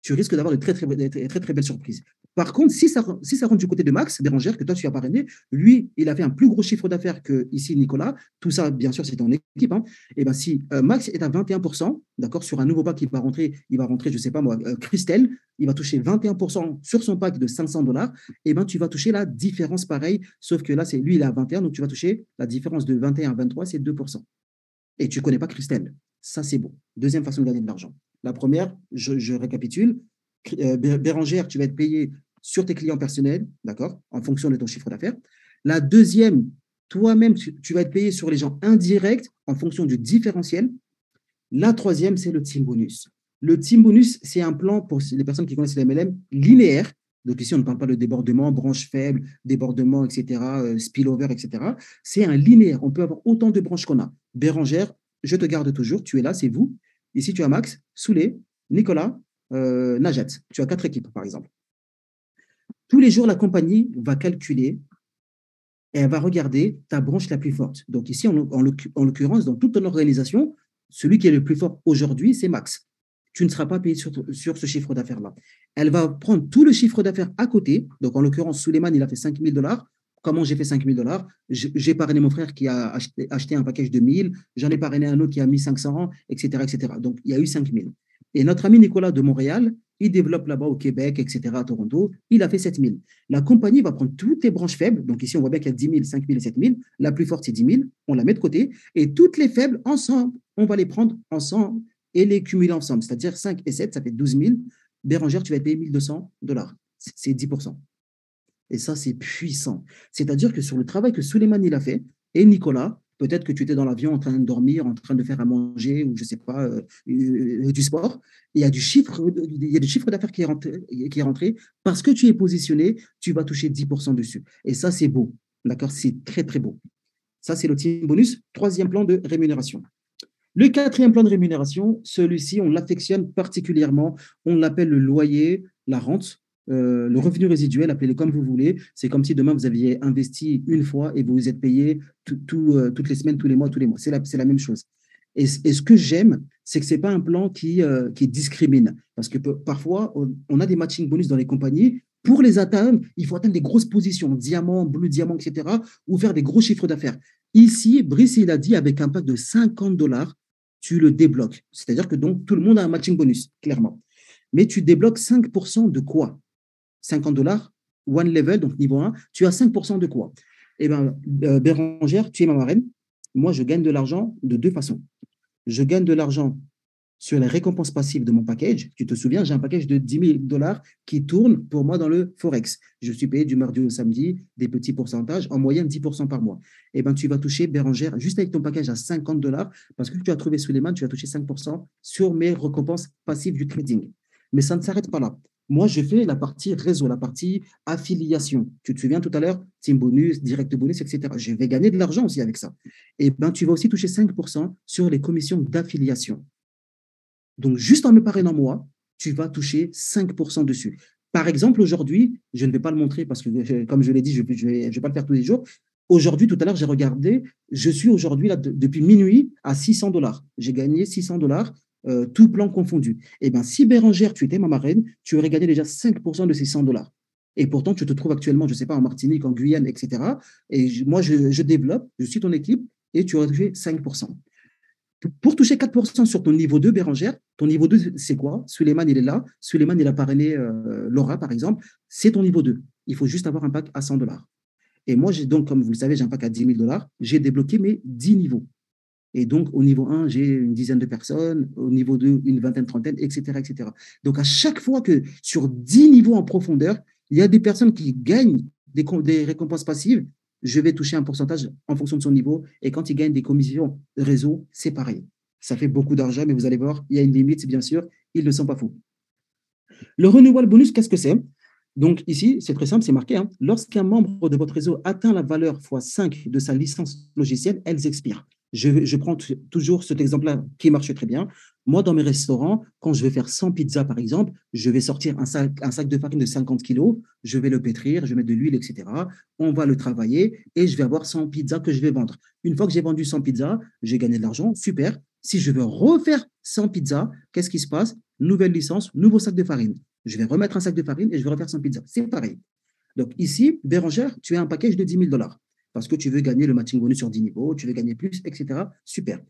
tu risques d'avoir de très belles surprises. Par contre, si ça rentre du côté de Max Bérangère, que toi tu as parrainé, lui, il a fait un plus gros chiffre d'affaires que ici Nicolas. Tout ça, bien sûr, c'est en équipe. Hein. Et ben si Max est à 21%, d'accord, sur un nouveau pack qui va rentrer, je ne sais pas moi, Christelle, il va toucher 21% sur son pack de 500 $. Et ben tu vas toucher la différence pareil, sauf que là, c'est lui, il est à 21, donc tu vas toucher la différence de 21 à 23, c'est 2%. Et tu ne connais pas Christelle. Ça, c'est beau. Deuxième façon de gagner de l'argent. La première, je récapitule. Bérangère, tu vas être payé sur tes clients personnels, d'accord, en fonction de ton chiffre d'affaires. La deuxième, toi-même, tu vas être payé sur les gens indirects en fonction du différentiel. La troisième, c'est le team bonus. Le team bonus, c'est un plan pour les personnes qui connaissent les MLM linéaire. Donc ici, on ne parle pas de débordement, branche faible, débordement, etc., spillover, etc. C'est un linéaire. On peut avoir autant de branches qu'on a. Bérangère, je te garde toujours. Tu es là, c'est vous. Ici, tu as Max, Soulé, Nicolas, Najat. Tu as 4 équipes, par exemple. Tous les jours, la compagnie va calculer et elle va regarder ta branche la plus forte. Donc ici, en l'occurrence, dans toute ton organisation, celui qui est le plus fort aujourd'hui, c'est Max. Tu ne seras pas payé sur ce chiffre d'affaires-là. Elle va prendre tout le chiffre d'affaires à côté. Donc, en l'occurrence, Suleiman, il a fait 5 000 $. Comment j'ai fait 5 000 $? J'ai parrainé mon frère qui a acheté un package de 1000. J'en ai parrainé un autre qui a mis 500, etc., etc. Donc, il y a eu 5 000. Et notre ami Nicolas de Montréal, il développe là-bas au Québec, etc., à Toronto, il a fait 7 000. La compagnie va prendre toutes les branches faibles. Donc ici, on voit bien qu'il y a 10 000, 5 000 et 7 000. La plus forte, c'est 10 000. On la met de côté. Et toutes les faibles, ensemble, on va les prendre ensemble et les cumuler ensemble. C'est-à-dire 5 et 7, ça fait 12 000. Bérangère, tu vas être payé 1 200 $. C'est 10%. Et ça, c'est puissant. C'est-à-dire que sur le travail que Souleymane il a fait, et Nicolas, peut-être que tu étais dans l'avion en train de dormir, en train de faire à manger, ou je ne sais pas, du sport, il y a du chiffre d'affaires qui est rentré. Parce que tu es positionné, tu vas toucher 10% dessus. Et ça, c'est beau. D'accord? C'est très, très beau. Ça, c'est le team bonus. Troisième plan de rémunération. Le quatrième plan de rémunération, celui-ci, on l'affectionne particulièrement. On l'appelle le loyer, la rente, le revenu résiduel, appelez-le comme vous voulez. C'est comme si demain, vous aviez investi une fois et vous vous êtes payé toutes les semaines, tous les mois, tous les mois. C'est la même chose. Et ce que j'aime, c'est que ce n'est pas un plan qui discrimine. Parce que parfois, on a des matching bonus dans les compagnies. Pour les atteindre, il faut atteindre des grosses positions, diamant, bleu diamant, etc., ou faire des gros chiffres d'affaires. Ici, Brice, il a dit, avec un pack de 50 $, tu le débloques. C'est-à-dire que donc, tout le monde a un matching bonus, clairement. Mais tu débloques 5% de quoi? 50 $, one level, donc niveau 1, tu as 5% de quoi? Eh bien, Bérangère, tu es ma marraine. Moi, je gagne de l'argent de deux façons. Je gagne de l'argent sur les récompenses passives de mon package. Tu te souviens, j'ai un package de 10 000 $ qui tourne pour moi dans le Forex. Je suis payé du mardi au samedi, des petits pourcentages, en moyenne 10% par mois. Eh bien, tu vas toucher, Bérangère, juste avec ton package à 50 $, parce que tu as trouvé Suleiman, tu vas toucher 5% sur mes récompenses passives du trading. Mais ça ne s'arrête pas là. Moi, je fais la partie réseau, la partie affiliation. Tu te souviens tout à l'heure, team bonus, direct bonus, etc. Je vais gagner de l'argent aussi avec ça. Et ben, tu vas aussi toucher 5% sur les commissions d'affiliation. Donc, juste en me parrainant moi, tu vas toucher 5% dessus. Par exemple, aujourd'hui, je ne vais pas le montrer parce que, comme je l'ai dit, je ne vais pas le faire tous les jours. Aujourd'hui, tout à l'heure, j'ai regardé, je suis aujourd'hui là depuis minuit à 600 $. J'ai gagné 600 $, tout plan confondu. Eh bien, si Bérangère, tu étais ma marraine, tu aurais gagné déjà 5% de ces 100 $. Et pourtant, tu te trouves actuellement, je ne sais pas, en Martinique, en Guyane, etc. Et moi, je développe, je suis ton équipe et tu aurais touché 5%. Pour toucher 4% sur ton niveau 2, Bérangère, ton niveau 2, c'est quoi? Suleiman, il est là. Suleiman, il a parrainé Laura, par exemple. C'est ton niveau 2. Il faut juste avoir un pack à 100 $. Et moi, donc, comme vous le savez, j'ai un pack à 10 000 $. J'ai débloqué mes 10 niveaux. Et donc, au niveau 1, j'ai une dizaine de personnes. Au niveau 2, une vingtaine, trentaine, etc., etc. Donc, à chaque fois que sur 10 niveaux en profondeur, il y a des personnes qui gagnent des récompenses passives, je vais toucher un pourcentage en fonction de son niveau. Et quand il gagne des commissions réseau, c'est pareil. Ça fait beaucoup d'argent, mais vous allez voir, il y a une limite, bien sûr. ils ne sont pas fous. Le renewal bonus, qu'est-ce que c'est? Donc ici, c'est très simple, c'est marqué, hein. Lorsqu'un membre de votre réseau atteint la valeur x5 de sa licence logicielle, elles expirent. Je prends toujours cet exemple-là qui marche très bien. Moi, dans mes restaurants, quand je vais faire 100 pizzas, par exemple, je vais sortir un sac de farine de 50 kilos, je vais le pétrir, je vais mettre de l'huile, etc. On va le travailler et je vais avoir 100 pizzas que je vais vendre. Une fois que j'ai vendu 100 pizzas, j'ai gagné de l'argent, super. Si je veux refaire 100 pizzas, qu'est-ce qui se passe? Nouvelle licence, nouveau sac de farine. Je vais remettre un sac de farine et je vais refaire 100 pizzas. C'est pareil. Donc ici, Bérangère, tu as un package de 10 000 dollars parce que tu veux gagner le matching bonus sur 10 niveaux, tu veux gagner plus, etc. Super.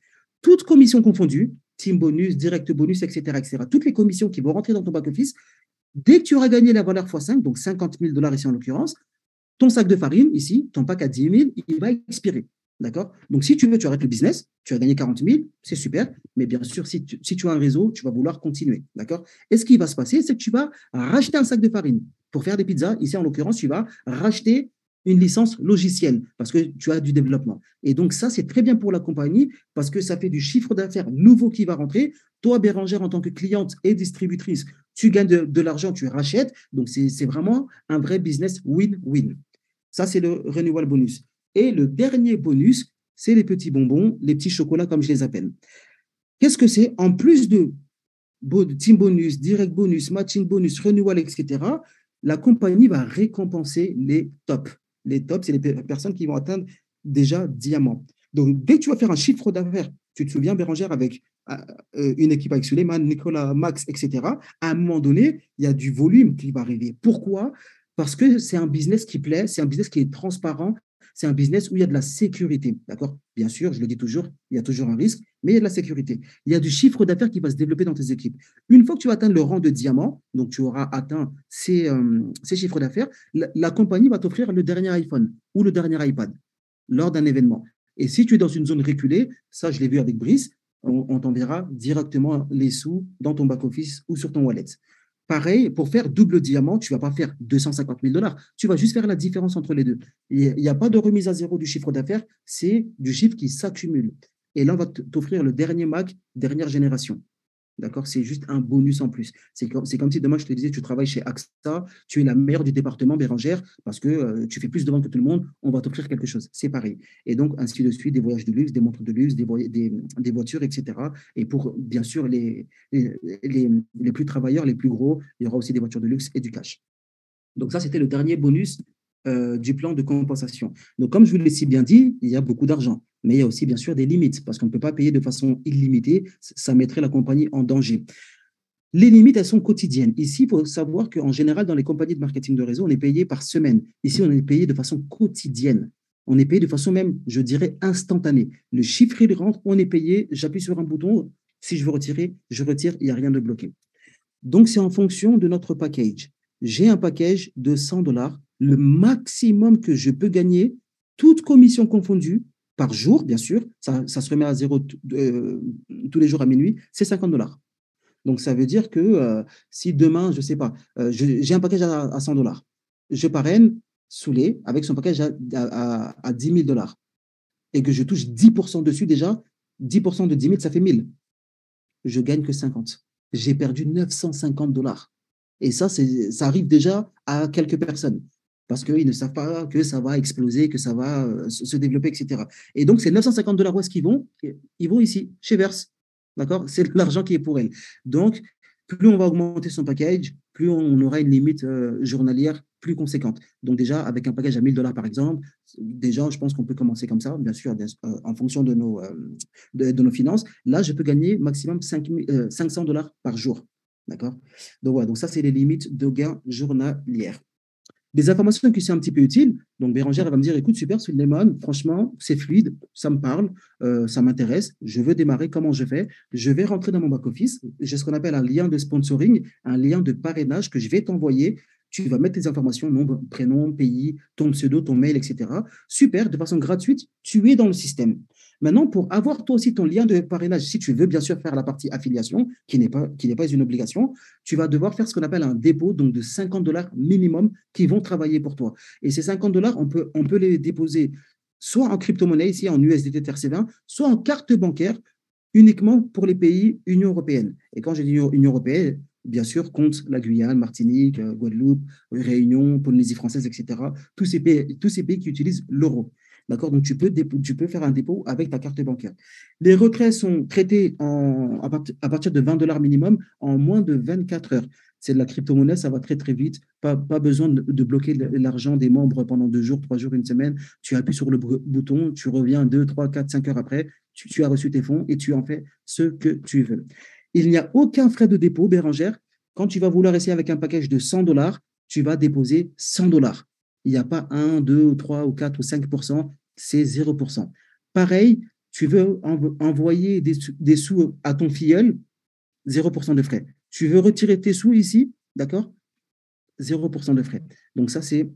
Toutes commissions confondues, team bonus, direct bonus, etc., etc., toutes les commissions qui vont rentrer dans ton back-office, dès que tu auras gagné la valeur x5, donc 50 000 dollars ici en l'occurrence, ton sac de farine, ici, ton pack à 10 000, il va expirer. D'accord? Donc, si tu veux, tu arrêtes le business, tu as gagné 40 000, c'est super. Mais bien sûr, si tu as un réseau, tu vas vouloir continuer. D'accord? Et ce qui va se passer, c'est que tu vas racheter un sac de farine pour faire des pizzas. Ici, en l'occurrence, tu vas racheter une licence logicielle parce que tu as du développement. Et donc, ça, c'est très bien pour la compagnie parce que ça fait du chiffre d'affaires nouveau qui va rentrer. Toi, Bérangère, en tant que cliente et distributrice, tu gagnes de l'argent, tu rachètes. Donc, c'est vraiment un vrai business win-win. Ça, c'est le renewal bonus. Et le dernier bonus, c'est les petits bonbons, les petits chocolats, comme je les appelle. Qu'est-ce que c'est? En plus de team bonus, direct bonus, matching bonus, renewal, etc., la compagnie va récompenser les tops. Les tops, c'est les personnes qui vont atteindre déjà diamant. Donc, dès que tu vas faire un chiffre d'affaires, tu te souviens, Bérangère, avec une équipe avec Suleiman, Nicolas, Max, etc., à un moment donné, il y a du volume qui va arriver. Pourquoi? Parce que c'est un business qui plaît, c'est un business qui est transparent, c'est un business où il y a de la sécurité. D'accord? Bien sûr, je le dis toujours, il y a toujours un risque, mais il y a de la sécurité. Il y a du chiffre d'affaires qui va se développer dans tes équipes. Une fois que tu vas atteindre le rang de diamant, donc tu auras atteint ces chiffres d'affaires, la compagnie va t'offrir le dernier iPhone ou le dernier iPad lors d'un événement. Et si tu es dans une zone reculée, ça je l'ai vu avec Brice, on t'enverra directement les sous dans ton back-office ou sur ton wallet. Pareil, pour faire double diamant, tu ne vas pas faire 250 000 dollars. Tu vas juste faire la différence entre les deux. Il n'y a pas de remise à zéro du chiffre d'affaires, c'est du chiffre qui s'accumule. Et là, on va t'offrir le dernier Mac, dernière génération. D'accord? C'est juste un bonus en plus. C'est comme si demain, je te disais, tu travailles chez AXA, tu es la meilleure du département, Bérangère, parce que tu fais plus de ventes que tout le monde, on va t'offrir quelque chose. C'est pareil. Et donc, ainsi de suite, des voyages de luxe, des montres de luxe, des voitures, etc. Et pour, bien sûr, les plus travailleurs, les plus gros, il y aura aussi des voitures de luxe et du cash. Donc ça, c'était le dernier bonus du plan de compensation. Donc, comme je vous l'ai si bien dit, il y a beaucoup d'argent, mais il y a aussi bien sûr des limites, parce qu'on ne peut pas payer de façon illimitée, ça mettrait la compagnie en danger. Les limites, elles sont quotidiennes. Ici, il faut savoir qu'en général, dans les compagnies de marketing de réseau, on est payé par semaine. Ici, on est payé de façon quotidienne. On est payé de façon même, je dirais, instantanée. Le chiffre, il rentre, on est payé, j'appuie sur un bouton, si je veux retirer, je retire, il n'y a rien de bloqué. Donc, c'est en fonction de notre package. J'ai un package de 100 dollars. Le maximum que je peux gagner, toutes commissions confondues, par jour, bien sûr, ça se remet à zéro tous les jours à minuit, c'est 50 dollars. Donc, ça veut dire que si demain, je ne sais pas, j'ai un package à 100 dollars, je parraine Soulé avec son package à 10 000 dollars et que je touche 10% dessus déjà, 10% de 10 000, ça fait 1000. Je gagne que 50. J'ai perdu 950 dollars. Et ça arrive déjà à quelques personnes parce qu'ils ne savent pas que ça va exploser, que ça va se développer, etc. Et donc, ces 950 dollars, où est-ce qu'ils vont? Ils vont ici, chez Verse. D'accord? C'est l'argent qui est pour elle. Donc, plus on va augmenter son package, plus on aura une limite journalière plus conséquente. Donc, déjà, avec un package à 1000 dollars, par exemple, déjà, je pense qu'on peut commencer comme ça, bien sûr, en fonction de nos finances. Là, je peux gagner maximum 500 dollars par jour. D'accord? Donc, voilà, donc ça, c'est les limites de gains journalières. Des informations qui sont un petit peu utiles. Donc, Bérangère, elle va me dire, écoute, super, Suleiman, franchement, c'est fluide, ça me parle, ça m'intéresse, je veux démarrer, comment je fais? Je vais rentrer dans mon back-office, j'ai ce qu'on appelle un lien de sponsoring, un lien de parrainage que je vais t'envoyer. Tu vas mettre tes informations, nom, prénom, pays, ton pseudo, ton mail, etc. Super, de façon gratuite, tu es dans le système. Maintenant, pour avoir toi aussi ton lien de parrainage, si tu veux bien sûr faire la partie affiliation, qui n'est pas une obligation, tu vas devoir faire ce qu'on appelle un dépôt, donc de 50 dollars minimum qui vont travailler pour toi. Et ces 50 dollars, on peut les déposer soit en crypto-monnaie, ici en USDT TRC20, soit en carte bancaire uniquement pour les pays Union européenne. Et quand je dis Union européenne, bien sûr, compte la Guyane, Martinique, Guadeloupe, Réunion, Polynésie française, etc. Tous ces pays qui utilisent l'euro. D'accord? Donc, tu peux faire un dépôt avec ta carte bancaire. Les retraits sont traités à partir de $20 minimum en moins de 24 heures. C'est de la crypto-monnaie, ça va très, très vite. Pas besoin de bloquer l'argent des membres pendant 2 jours, 3 jours, une semaine. Tu appuies sur le bouton, tu reviens 2, 3, 4, 5 heures après, tu as reçu tes fonds et tu en fais ce que tu veux. Il n'y a aucun frais de dépôt, Bérangère. Quand tu vas vouloir essayer avec un package de $100, tu vas déposer $100. Il n'y a pas 1, 2, 3 ou 4 ou 5%, c'est 0%. Pareil, tu veux envoyer des sous à ton filleul, 0% de frais. Tu veux retirer tes sous ici, d'accord? 0% de frais. Donc ça, c'est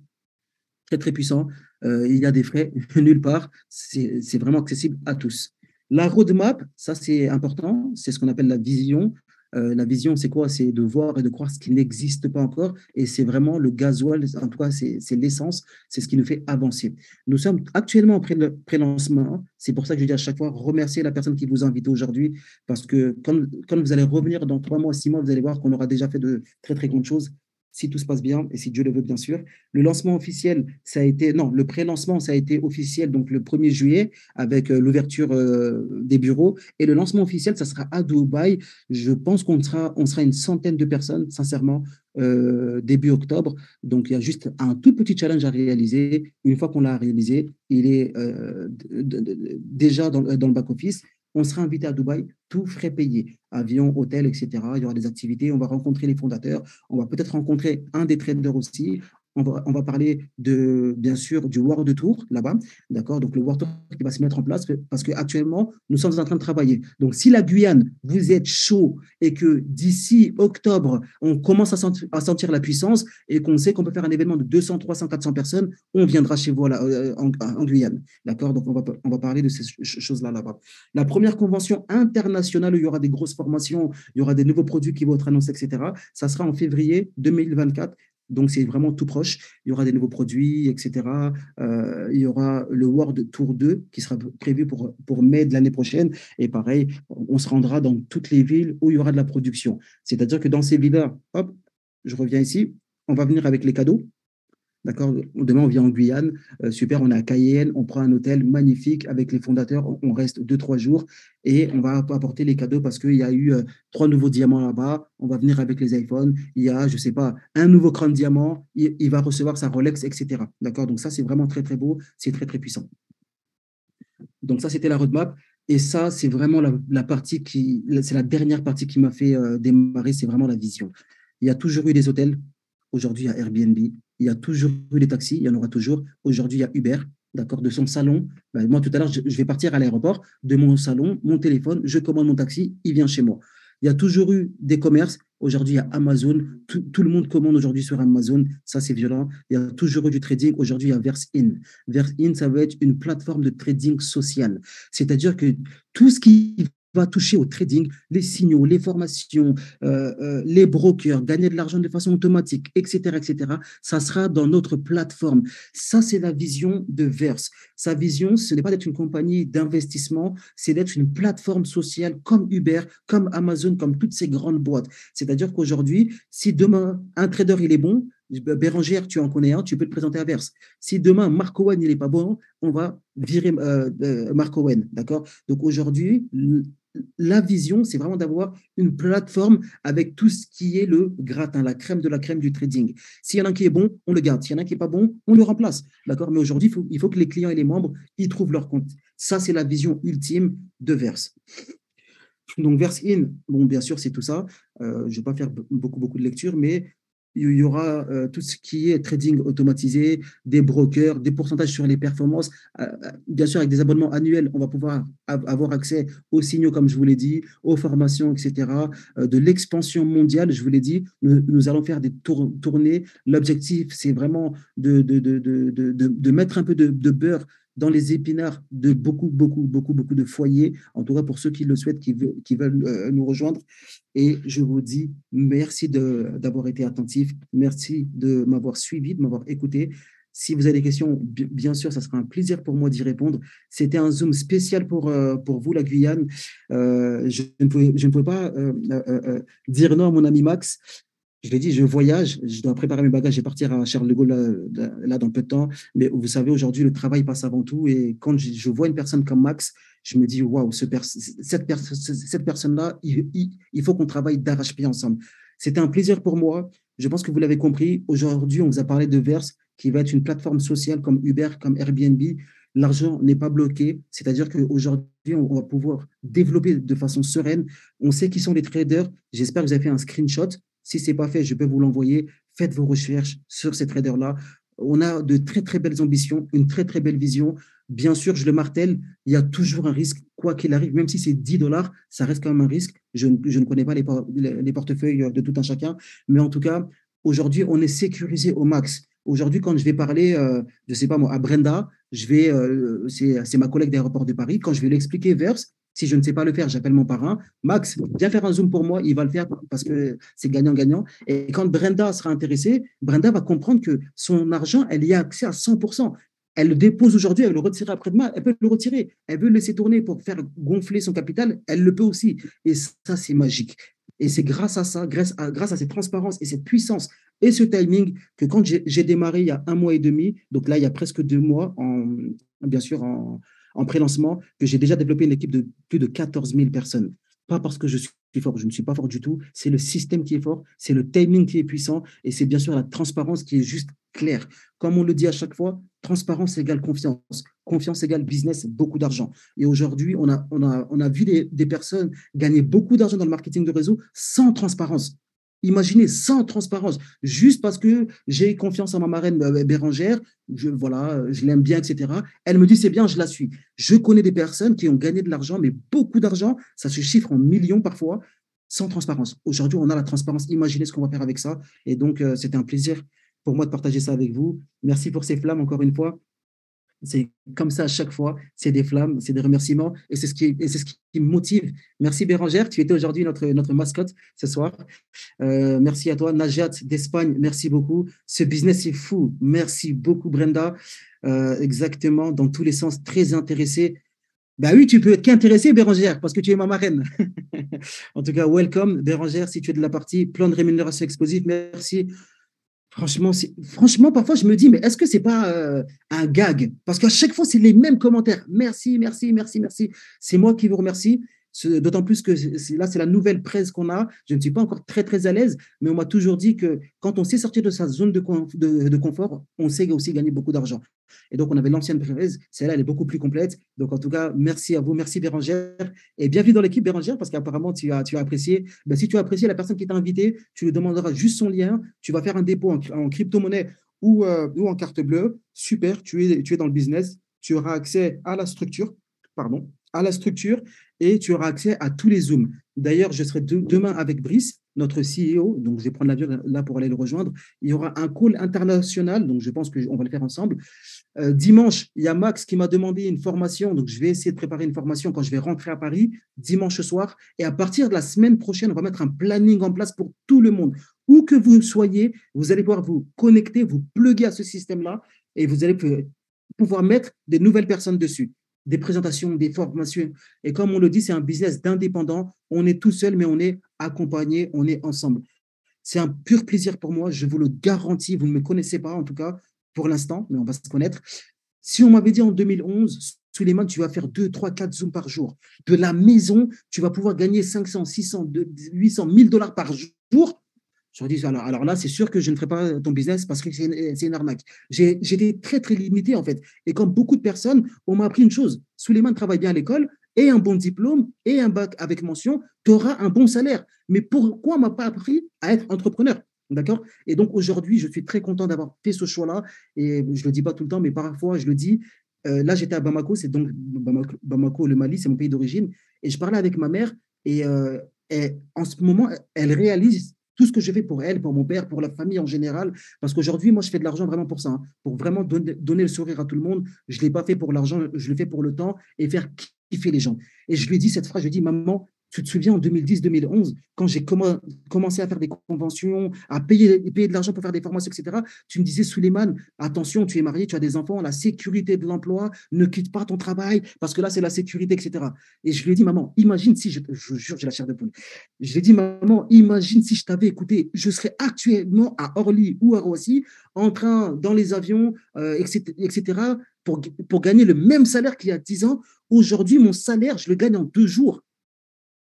très, très puissant. Il y a des frais nulle part. C'est vraiment accessible à tous. La roadmap, ça c'est important, c'est ce qu'on appelle la vision. La vision, c'est quoi? C'est de voir et de croire ce qui n'existe pas encore. Et c'est vraiment le gasoil, en tout cas, c'est l'essence, c'est ce qui nous fait avancer. Nous sommes actuellement en pré-lancement. C'est pour ça que je dis à chaque fois, remercier la personne qui vous a invité aujourd'hui, parce que quand vous allez revenir dans 3 mois, 6 mois, vous allez voir qu'on aura déjà fait de très, très grandes choses, si tout se passe bien et si Dieu le veut, bien sûr. Le lancement officiel, ça a été, non, le pré-lancement, ça a été officiel donc le 1er juillet avec l'ouverture des bureaux. Et le lancement officiel, ça sera à Dubaï. Je pense on sera une centaine de personnes, sincèrement, début octobre. Donc, il y a juste un tout petit challenge à réaliser. Une fois qu'on l'a réalisé, il est déjà dans le back-office. On sera invité à Dubaï, tout frais payé, avion, hôtel, etc. Il y aura des activités, on va rencontrer les fondateurs, on va peut-être rencontrer un des traders aussi. On va parler bien sûr du World Tour là-bas, d'accord? Donc le World Tour qui va se mettre en place parce qu'actuellement, nous sommes en train de travailler. Donc si la Guyane, vous êtes chaud et que d'ici octobre, on commence à sentir la puissance et qu'on sait qu'on peut faire un événement de 200, 300, 400 personnes, on viendra chez vous là, en Guyane, d'accord? Donc on va parler de ces choses-là là-bas. La première convention internationale où il y aura des grosses formations, il y aura des nouveaux produits qui vont être annoncés, etc., ça sera en février 2024. Donc, c'est vraiment tout proche. Il y aura des nouveaux produits, etc. Il y aura le World Tour 2 qui sera prévu pour mai de l'année prochaine. Et pareil, on se rendra dans toutes les villes où il y aura de la production. C'est-à-dire que dans ces villes-là, hop, je reviens ici, on va venir avec les cadeaux. D'accord? Demain, on vient en Guyane. Super, on est à Cayenne. On prend un hôtel magnifique avec les fondateurs. On reste 2, 3 jours et on va apporter les cadeaux parce qu'il y a eu 3 nouveaux diamants là-bas. On va venir avec les iPhones. Il y a, je ne sais pas, un nouveau crâne diamant. Il va recevoir sa Rolex, etc. D'accord? Donc, ça, c'est vraiment très, très beau. C'est très, très puissant. Donc, ça, c'était la roadmap. Et ça, c'est vraiment c'est la dernière partie qui m'a fait démarrer. C'est vraiment la vision. Il y a toujours eu des hôtels. Aujourd'hui, il y a Airbnb. Il y a toujours eu des taxis. Il y en aura toujours. Aujourd'hui, il y a Uber. D'accord, de son salon. Ben, moi, tout à l'heure, je vais partir à l'aéroport. De mon salon, mon téléphone, je commande mon taxi. Il vient chez moi. Il y a toujours eu des commerces. Aujourd'hui, il y a Amazon. Tout le monde commande aujourd'hui sur Amazon. Ça, c'est violent. Il y a toujours eu du trading. Aujourd'hui, il y a Verse-In. Verse-In, ça va être une plateforme de trading social. C'est-à-dire que tout ce qui va toucher au trading, les signaux, les formations, les brokers, gagner de l'argent de façon automatique, etc., etc., ça sera dans notre plateforme. Ça, c'est la vision de Verse. Sa vision, ce n'est pas d'être une compagnie d'investissement, c'est d'être une plateforme sociale comme Uber, comme Amazon, comme toutes ces grandes boîtes. C'est-à-dire qu'aujourd'hui, si demain, un trader, il est bon, Bérangère, tu en connais un, tu peux te présenter à Verse. Si demain, Mark Owen, il n'est pas bon, on va virer Mark Owen, d'accord? Donc aujourd'hui, la vision, c'est vraiment d'avoir une plateforme avec tout ce qui est le gratin, la crème de la crème du trading. S'il y en a un qui est bon, on le garde. S'il y en a un qui n'est pas bon, on le remplace. D'accord? Mais aujourd'hui, il faut que les clients et les membres y trouvent leur compte. Ça, c'est la vision ultime de Verse. Donc, Verse-In, bon, bien sûr, c'est tout ça. Je ne vais pas faire beaucoup, beaucoup de lecture, mais il y aura tout ce qui est trading automatisé, des brokers, des pourcentages sur les performances. Bien sûr, avec des abonnements annuels, on va pouvoir avoir accès aux signaux, comme je vous l'ai dit, aux formations, etc. De l'expansion mondiale, je vous l'ai dit, nous allons faire des tournées. L'objectif, c'est vraiment de mettre un peu de beurre dans les épinards de beaucoup, beaucoup, beaucoup, beaucoup de foyers, en tout cas pour ceux qui le souhaitent, qui veulent nous rejoindre. Et je vous dis merci d'avoir été attentif, merci de m'avoir suivi, de m'avoir écouté. Si vous avez des questions, bien sûr, ça sera un plaisir pour moi d'y répondre. C'était un Zoom spécial pour vous, la Guyane. Je ne pouvais pas dire non à mon ami Max. Je l'ai dit, je voyage, je dois préparer mes bagages et partir à Charles de Gaulle là, dans peu de temps. Mais vous savez, aujourd'hui, le travail passe avant tout. Et quand je vois une personne comme Max, je me dis, waouh, cette personne-là, il faut qu'on travaille d'arrache-pied ensemble. C'était un plaisir pour moi. Je pense que vous l'avez compris. Aujourd'hui, on vous a parlé de Verse, qui va être une plateforme sociale comme Uber, comme Airbnb. L'argent n'est pas bloqué, c'est-à-dire qu'aujourd'hui, on va pouvoir développer de façon sereine. On sait qui sont les traders. J'espère que vous avez fait un screenshot. Si ce n'est pas fait, je peux vous l'envoyer. Faites vos recherches sur ces traders-là. On a de très, très belles ambitions, une très, très belle vision. Bien sûr, je le martèle, il y a toujours un risque, quoi qu'il arrive, même si c'est 10 dollars, ça reste quand même un risque. Je ne connais pas les portefeuilles de tout un chacun, mais en tout cas, aujourd'hui, on est sécurisé au max. Aujourd'hui, quand je vais parler, je ne sais pas moi, à Brenda, c'est ma collègue d'aéroport de Paris, quand je vais lui expliquer Verse, si je ne sais pas le faire, j'appelle mon parrain. Max, viens faire un Zoom pour moi. Il va le faire parce que c'est gagnant-gagnant. Et quand Brenda sera intéressée, Brenda va comprendre que son argent, elle y a accès à 100%. Elle le dépose aujourd'hui, elle le retire après-demain, elle peut le retirer. Elle veut le laisser tourner pour faire gonfler son capital, elle le peut aussi. Et ça, c'est magique. Et c'est grâce à ça, grâce à cette transparence et cette puissance et ce timing que quand j'ai démarré il y a 1 mois et demi, donc là, il y a presque 2 mois, bien sûr, en pré-lancement, que j'ai déjà développé une équipe de plus de 14 000 personnes. Pas parce que je suis fort, je ne suis pas fort du tout. C'est le système qui est fort, c'est le timing qui est puissant et c'est bien sûr la transparence qui est juste claire. Comme on le dit à chaque fois, transparence égale confiance. Confiance égale business, beaucoup d'argent. Et aujourd'hui, on a vu des personnes gagner beaucoup d'argent dans le marketing de réseau sans transparence. Imaginez, sans transparence, juste parce que j'ai confiance en ma marraine Bérangère, voilà, je l'aime bien, etc. Elle me dit, c'est bien, je la suis. Je connais des personnes qui ont gagné de l'argent, mais beaucoup d'argent, ça se chiffre en millions parfois, sans transparence. Aujourd'hui, on a la transparence. Imaginez ce qu'on va faire avec ça. Et donc, c'était un plaisir pour moi de partager ça avec vous. Merci pour ces flammes, encore une fois. C'est comme ça à chaque fois, c'est des flammes, c'est des remerciements et c'est ce qui me motive. Merci Bérangère, tu étais aujourd'hui notre mascotte ce soir. Merci à toi, Najat d'Espagne, merci beaucoup. Ce business est fou. Merci beaucoup, Brenda. Exactement, dans tous les sens, très intéressé. Bah oui, tu peux être qu'intéressé, Bérangère, parce que tu es ma marraine. En tout cas, welcome, Bérangère, si tu es de la partie, plan de rémunération explosif, merci. Franchement, parfois, je me dis, mais est-ce que c'est pas un gag? Parce qu'à chaque fois, c'est les mêmes commentaires. Merci, merci, merci, merci. C'est moi qui vous remercie. D'autant plus que là, c'est la nouvelle presse qu'on a. Je ne suis pas encore très, très à l'aise, mais on m'a toujours dit que quand on sait sortir de sa zone de confort, on sait aussi gagner beaucoup d'argent. Et donc, on avait l'ancienne presse. Celle-là, elle est beaucoup plus complète. Donc, en tout cas, merci à vous. Merci, Bérangère. Et bienvenue dans l'équipe, Bérangère, parce qu'apparemment, tu as apprécié. Ben, si tu as apprécié la personne qui t'a invité, tu lui demanderas juste son lien. Tu vas faire un dépôt en crypto-monnaie ou en carte bleue. Super, tu es dans le business. Tu auras accès à la structure. Pardon, à la structure et tu auras accès à tous les Zooms. D'ailleurs, je serai demain avec Brice, notre CEO, donc je vais prendre l'avion là pour aller le rejoindre. Il y aura un call international, donc je pense qu'on va le faire ensemble. Dimanche, il y a Max qui m'a demandé une formation, donc je vais essayer de préparer une formation quand je vais rentrer à Paris, dimanche soir. Et à partir de la semaine prochaine, on va mettre un planning en place pour tout le monde. Où que vous soyez, vous allez pouvoir vous connecter, vous plugger à ce système-là et vous allez pouvoir mettre des nouvelles personnes dessus, des présentations, des formations. Et comme on le dit, c'est un business d'indépendant. On est tout seul, mais on est accompagné, on est ensemble. C'est un pur plaisir pour moi, je vous le garantis. Vous ne me connaissez pas, en tout cas, pour l'instant, mais on va se connaître. Si on m'avait dit en 2011, Souleymane, tu vas faire 2, 3, 4 Zooms par jour. De la maison, tu vas pouvoir gagner 500, 600, 800, 1000 dollars par jour. Je leur dis, alors là, c'est sûr que je ne ferai pas ton business parce que c'est une arnaque. J'étais très, très limité, en fait. Et comme beaucoup de personnes, on m'a appris une chose. Souleymane travaille bien à l'école et un bon diplôme et un bac avec mention, tu auras un bon salaire. Mais pourquoi on ne m'a pas appris à être entrepreneur? D'accord? Et donc aujourd'hui, je suis très content d'avoir fait ce choix-là. Et je ne le dis pas tout le temps, mais parfois, je le dis. Là, j'étais à Bamako, c'est donc Bamako, le Mali, c'est mon pays d'origine. Et je parlais avec ma mère et en ce moment, elle réalise tout ce que je fais pour elle, pour mon père, pour la famille en général. Parce qu'aujourd'hui, moi, je fais de l'argent vraiment pour ça, hein, pour vraiment donner le sourire à tout le monde. Je ne l'ai pas fait pour l'argent, je le fais pour le temps et faire kiffer les gens. Et je lui dis cette phrase, je lui dis, maman, Tu te souviens en 2010-2011, quand j'ai commencé à faire des conventions, à payer de l'argent pour faire des formations, etc., tu me disais, Souleymane, attention, tu es marié, tu as des enfants, la sécurité de l'emploi, ne quitte pas ton travail, parce que là, c'est la sécurité, etc. Et je lui ai dit, maman, imagine si, je vous jure, j'ai la chair de poule. Je lui ai dit, maman, imagine si je t'avais écouté, je serais actuellement à Orly ou à Roissy, en train, dans les avions, etc., pour gagner le même salaire qu'il y a 10 ans. Aujourd'hui, mon salaire, je le gagne en 2 jours.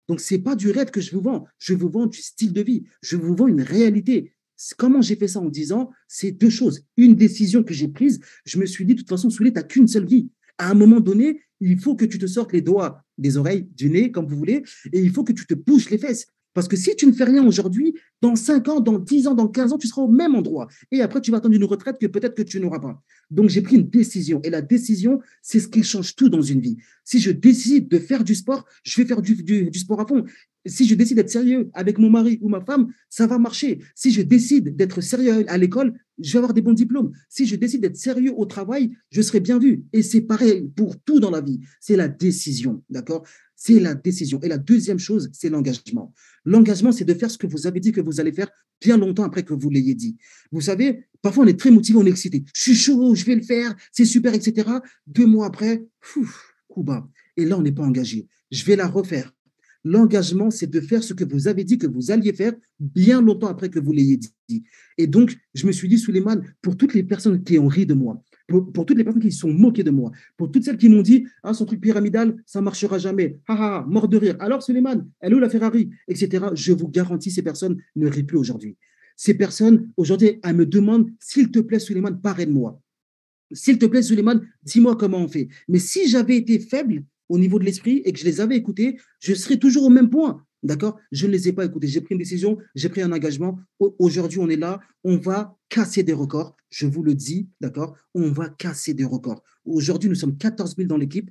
Donc, ce n'est pas du rêve que je vous vends. Je vous vends du style de vie. Je vous vends une réalité. Comment j'ai fait ça en 10 ans? C'est deux choses. Une décision que j'ai prise, je me suis dit, de toute façon, Soulé, tu n'as qu'une seule vie. À un moment donné, il faut que tu te sortes les doigts des oreilles, du nez, comme vous voulez, et il faut que tu te bouges les fesses. Parce que si tu ne fais rien aujourd'hui, dans 5 ans, dans 10 ans, dans 15 ans, tu seras au même endroit. Et après, tu vas attendre une retraite que peut-être que tu n'auras pas. Donc, j'ai pris une décision. Et la décision, c'est ce qui change tout dans une vie. Si je décide de faire du sport, je vais faire du sport à fond. Si je décide d'être sérieux avec mon mari ou ma femme, ça va marcher. Si je décide d'être sérieux à l'école, je vais avoir des bons diplômes. Si je décide d'être sérieux au travail, je serai bien vu. Et c'est pareil pour tout dans la vie. C'est la décision, d'accord? C'est la décision. Et la deuxième chose, c'est l'engagement. L'engagement, c'est de faire ce que vous avez dit que vous allez faire bien longtemps après que vous l'ayez dit. Vous savez, parfois on est très motivé, on est excité. Je suis chaud, je vais le faire, c'est super, etc. 2 mois après, coup bas. Et là, on n'est pas engagé. Je vais la refaire. L'engagement, c'est de faire ce que vous avez dit que vous alliez faire bien longtemps après que vous l'ayez dit. Et donc, je me suis dit, Souleymane, pour toutes les personnes qui ont ri de moi, pour toutes les personnes qui se sont moquées de moi, pour toutes celles qui m'ont dit, ah, son truc pyramidal, ça ne marchera jamais, ah, ah, mort de rire. Alors, Souleymane, elle est où la Ferrari, etc. Je vous garantis, ces personnes ne rient plus aujourd'hui. Ces personnes, aujourd'hui, elles me demandent, s'il te plaît, Souleymane, parraine-moi. S'il te plaît, Suleiman, dis-moi comment on fait. Mais si j'avais été faible au niveau de l'esprit et que je les avais écoutés, je serais toujours au même point. D'accord? Je ne les ai pas écoutés. J'ai pris une décision, j'ai pris un engagement. Aujourd'hui, on est là. On va casser des records. Je vous le dis, d'accord? On va casser des records. Aujourd'hui, nous sommes 14 000 dans l'équipe.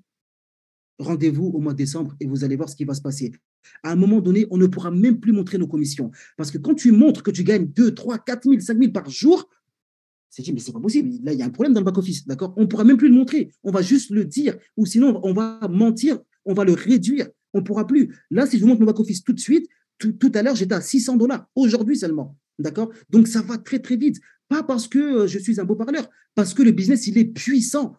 Rendez-vous au mois de décembre et vous allez voir ce qui va se passer. À un moment donné, on ne pourra même plus montrer nos commissions. Parce que quand tu montres que tu gagnes 2, 3, 4 000, 5 000 par jour, c'est dit, mais c'est pas possible. Là, il y a un problème dans le back-office. D'accord? On ne pourra même plus le montrer. On va juste le dire. Ou sinon, on va mentir. On va le réduire. On ne pourra plus. Là, si je vous montre mon back-office tout de suite, tout à l'heure, j'étais à 600 dollars. Aujourd'hui seulement. D'accord? Donc, ça va très, très vite. Pas parce que je suis un beau parleur. Parce que le business, il est puissant.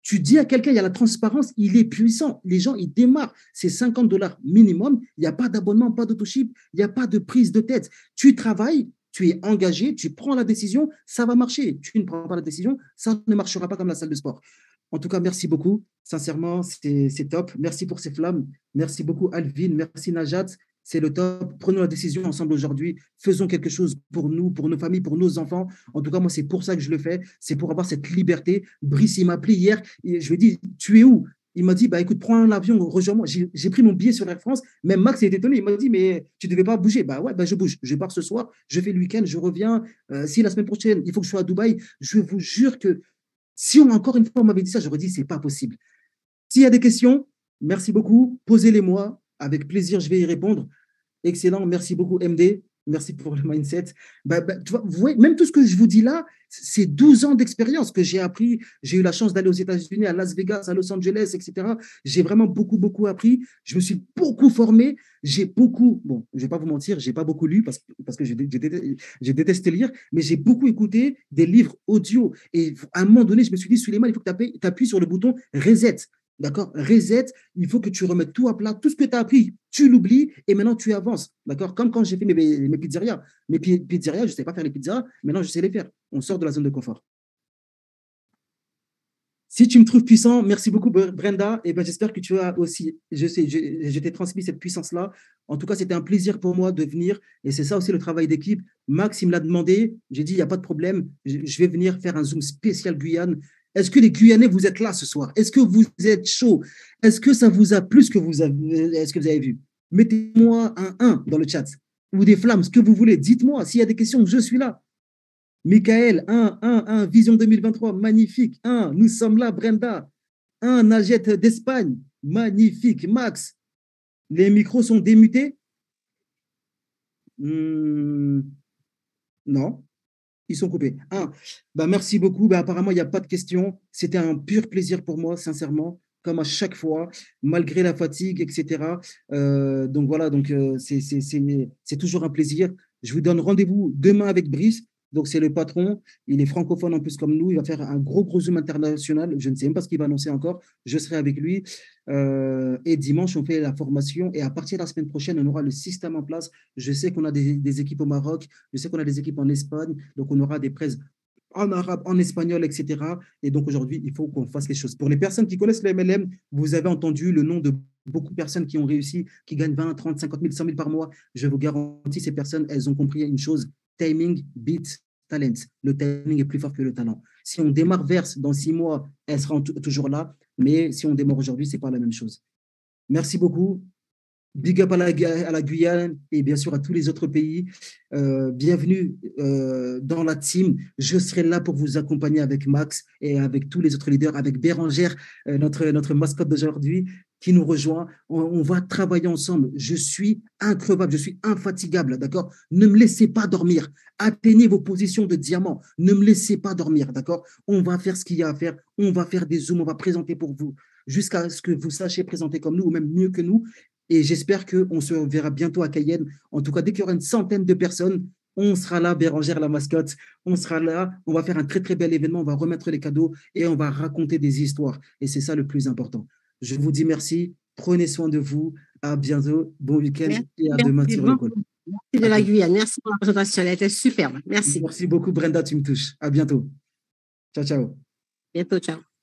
Tu dis à quelqu'un, il y a la transparence, il est puissant. Les gens, ils démarrent. C'est 50 dollars minimum. Il n'y a pas d'abonnement, pas d'autoship. Il n'y a pas de prise de tête. Tu travailles, tu es engagé, tu prends la décision, ça va marcher. Tu ne prends pas la décision, ça ne marchera pas comme la salle de sport. En tout cas, merci beaucoup. Sincèrement, c'est top. Merci pour ces flammes. Merci beaucoup, Alvin. Merci, Najat. C'est le top. Prenons la décision ensemble aujourd'hui. Faisons quelque chose pour nous, pour nos familles, pour nos enfants. En tout cas, moi, c'est pour ça que je le fais. C'est pour avoir cette liberté. Brice, il m'a appelé hier. Et je lui ai dit, tu es où? Il m'a dit, bah, écoute, prends l'avion, rejoins-moi. J'ai pris mon billet sur Air France. Même Max est étonné. Il m'a dit, mais tu ne devais pas bouger. Bah ouais, bah, je bouge. Je pars ce soir. Je fais le week-end. Je reviens. Si la semaine prochaine, il faut que je sois à Dubaï, je vous jure que si on, encore une fois, on m'avait dit ça, j'aurais dit, c'est pas possible. S'il y a des questions, merci beaucoup. Posez-les-moi. Avec plaisir, je vais y répondre. Excellent. Merci beaucoup, MD. Merci pour le mindset. Tu vois, vous voyez, même tout ce que je vous dis là, c'est 12 ans d'expérience que j'ai appris. J'ai eu la chance d'aller aux États-Unis, à Las Vegas, à Los Angeles, etc. J'ai vraiment beaucoup, beaucoup appris. Je me suis beaucoup formé. J'ai beaucoup, bon, je ne vais pas vous mentir, je n'ai pas beaucoup lu parce que je déteste lire, mais j'ai beaucoup écouté des livres audio. Et à un moment donné, je me suis dit, Suleiman, il faut que tu appuies sur le bouton reset. D'accord? Reset, il faut que tu remettes tout à plat. Tout ce que tu as appris, tu l'oublies et maintenant tu avances. D'accord? Comme quand j'ai fait mes pizzerias. Mes pizzerias, je ne sais pas faire les pizzas. Maintenant, je sais les faire. On sort de la zone de confort. Si tu me trouves puissant, merci beaucoup, Brenda. Et ben, j'espère que tu as aussi, je t'ai transmis cette puissance-là. En tout cas, c'était un plaisir pour moi de venir. Et c'est ça aussi le travail d'équipe. Max, il me l'a demandé. J'ai dit, il n'y a pas de problème. Je vais venir faire un Zoom spécial Guyane. Est-ce que les Guyanais, vous êtes là ce soir? Est-ce que vous êtes chaud? Est-ce que ça vous a plu ce que vous avez, est-ce que vous avez vu? Mettez-moi un 1 dans le chat ou des flammes, ce que vous voulez. Dites-moi s'il y a des questions, je suis là. Michael, 1, Vision 2023, magnifique. Nous sommes là, Brenda. Najette d'Espagne, magnifique. Max, les micros sont démutés? Hmm, non, ils sont coupés. Bah, merci beaucoup. Bah, apparemment, il n'y a pas de questions. C'était un pur plaisir pour moi, sincèrement. comme à chaque fois, malgré la fatigue, etc. Donc voilà, donc c'est toujours un plaisir. Je vous donne rendez-vous demain avec Brice. Donc c'est le patron, il est francophone en plus comme nous, il va faire un gros zoom international. Je ne sais même pas ce qu'il va annoncer encore. Je serai avec lui. Et dimanche, on fait la formation. Et à partir de la semaine prochaine, on aura le système en place. Je sais qu'on a des équipes au Maroc, je sais qu'on a des équipes en Espagne. Donc on aura des presse en arabe, en espagnol, etc. Et donc aujourd'hui, il faut qu'on fasse les choses. Pour les personnes qui connaissent le MLM, vous avez entendu le nom de beaucoup de personnes qui ont réussi, qui gagnent 20, 30, 50 000, 100 000 par mois. Je vous garantis, ces personnes, elles ont compris une chose, timing beats talent. Le timing est plus fort que le talent. Si on démarre Verse dans 6 mois, elle sera toujours là. Mais si on démarre aujourd'hui, ce n'est pas la même chose. Merci beaucoup. Big up à la Guyane et bien sûr à tous les autres pays. Bienvenue dans la team. Je serai là pour vous accompagner avec Max et avec tous les autres leaders, avec Bérangère, notre mascotte d'aujourd'hui, qui nous rejoint. On va travailler ensemble. Je suis increvable, je suis infatigable, d'accord? Ne me laissez pas dormir. Atteignez vos positions de diamant. Ne me laissez pas dormir, d'accord? On va faire ce qu'il y a à faire. On va faire des zooms, on va présenter pour vous jusqu'à ce que vous sachiez présenter comme nous ou même mieux que nous. Et j'espère qu'on se verra bientôt à Cayenne. En tout cas, dès qu'il y aura une centaine de personnes, on sera là, Bérangère la mascotte. On sera là. On va faire un très, très bel événement. On va remettre les cadeaux et on va raconter des histoires. Et c'est ça le plus important. Je vous dis merci. Prenez soin de vous. À bientôt. Bon week-end Merci, et à demain merci sur le call. beaucoup. Merci de la Guyane. Merci pour la présentation. Elle était superbe. Merci. Merci beaucoup, Brenda. Tu me touches. À bientôt. Ciao, ciao. Bientôt. Ciao.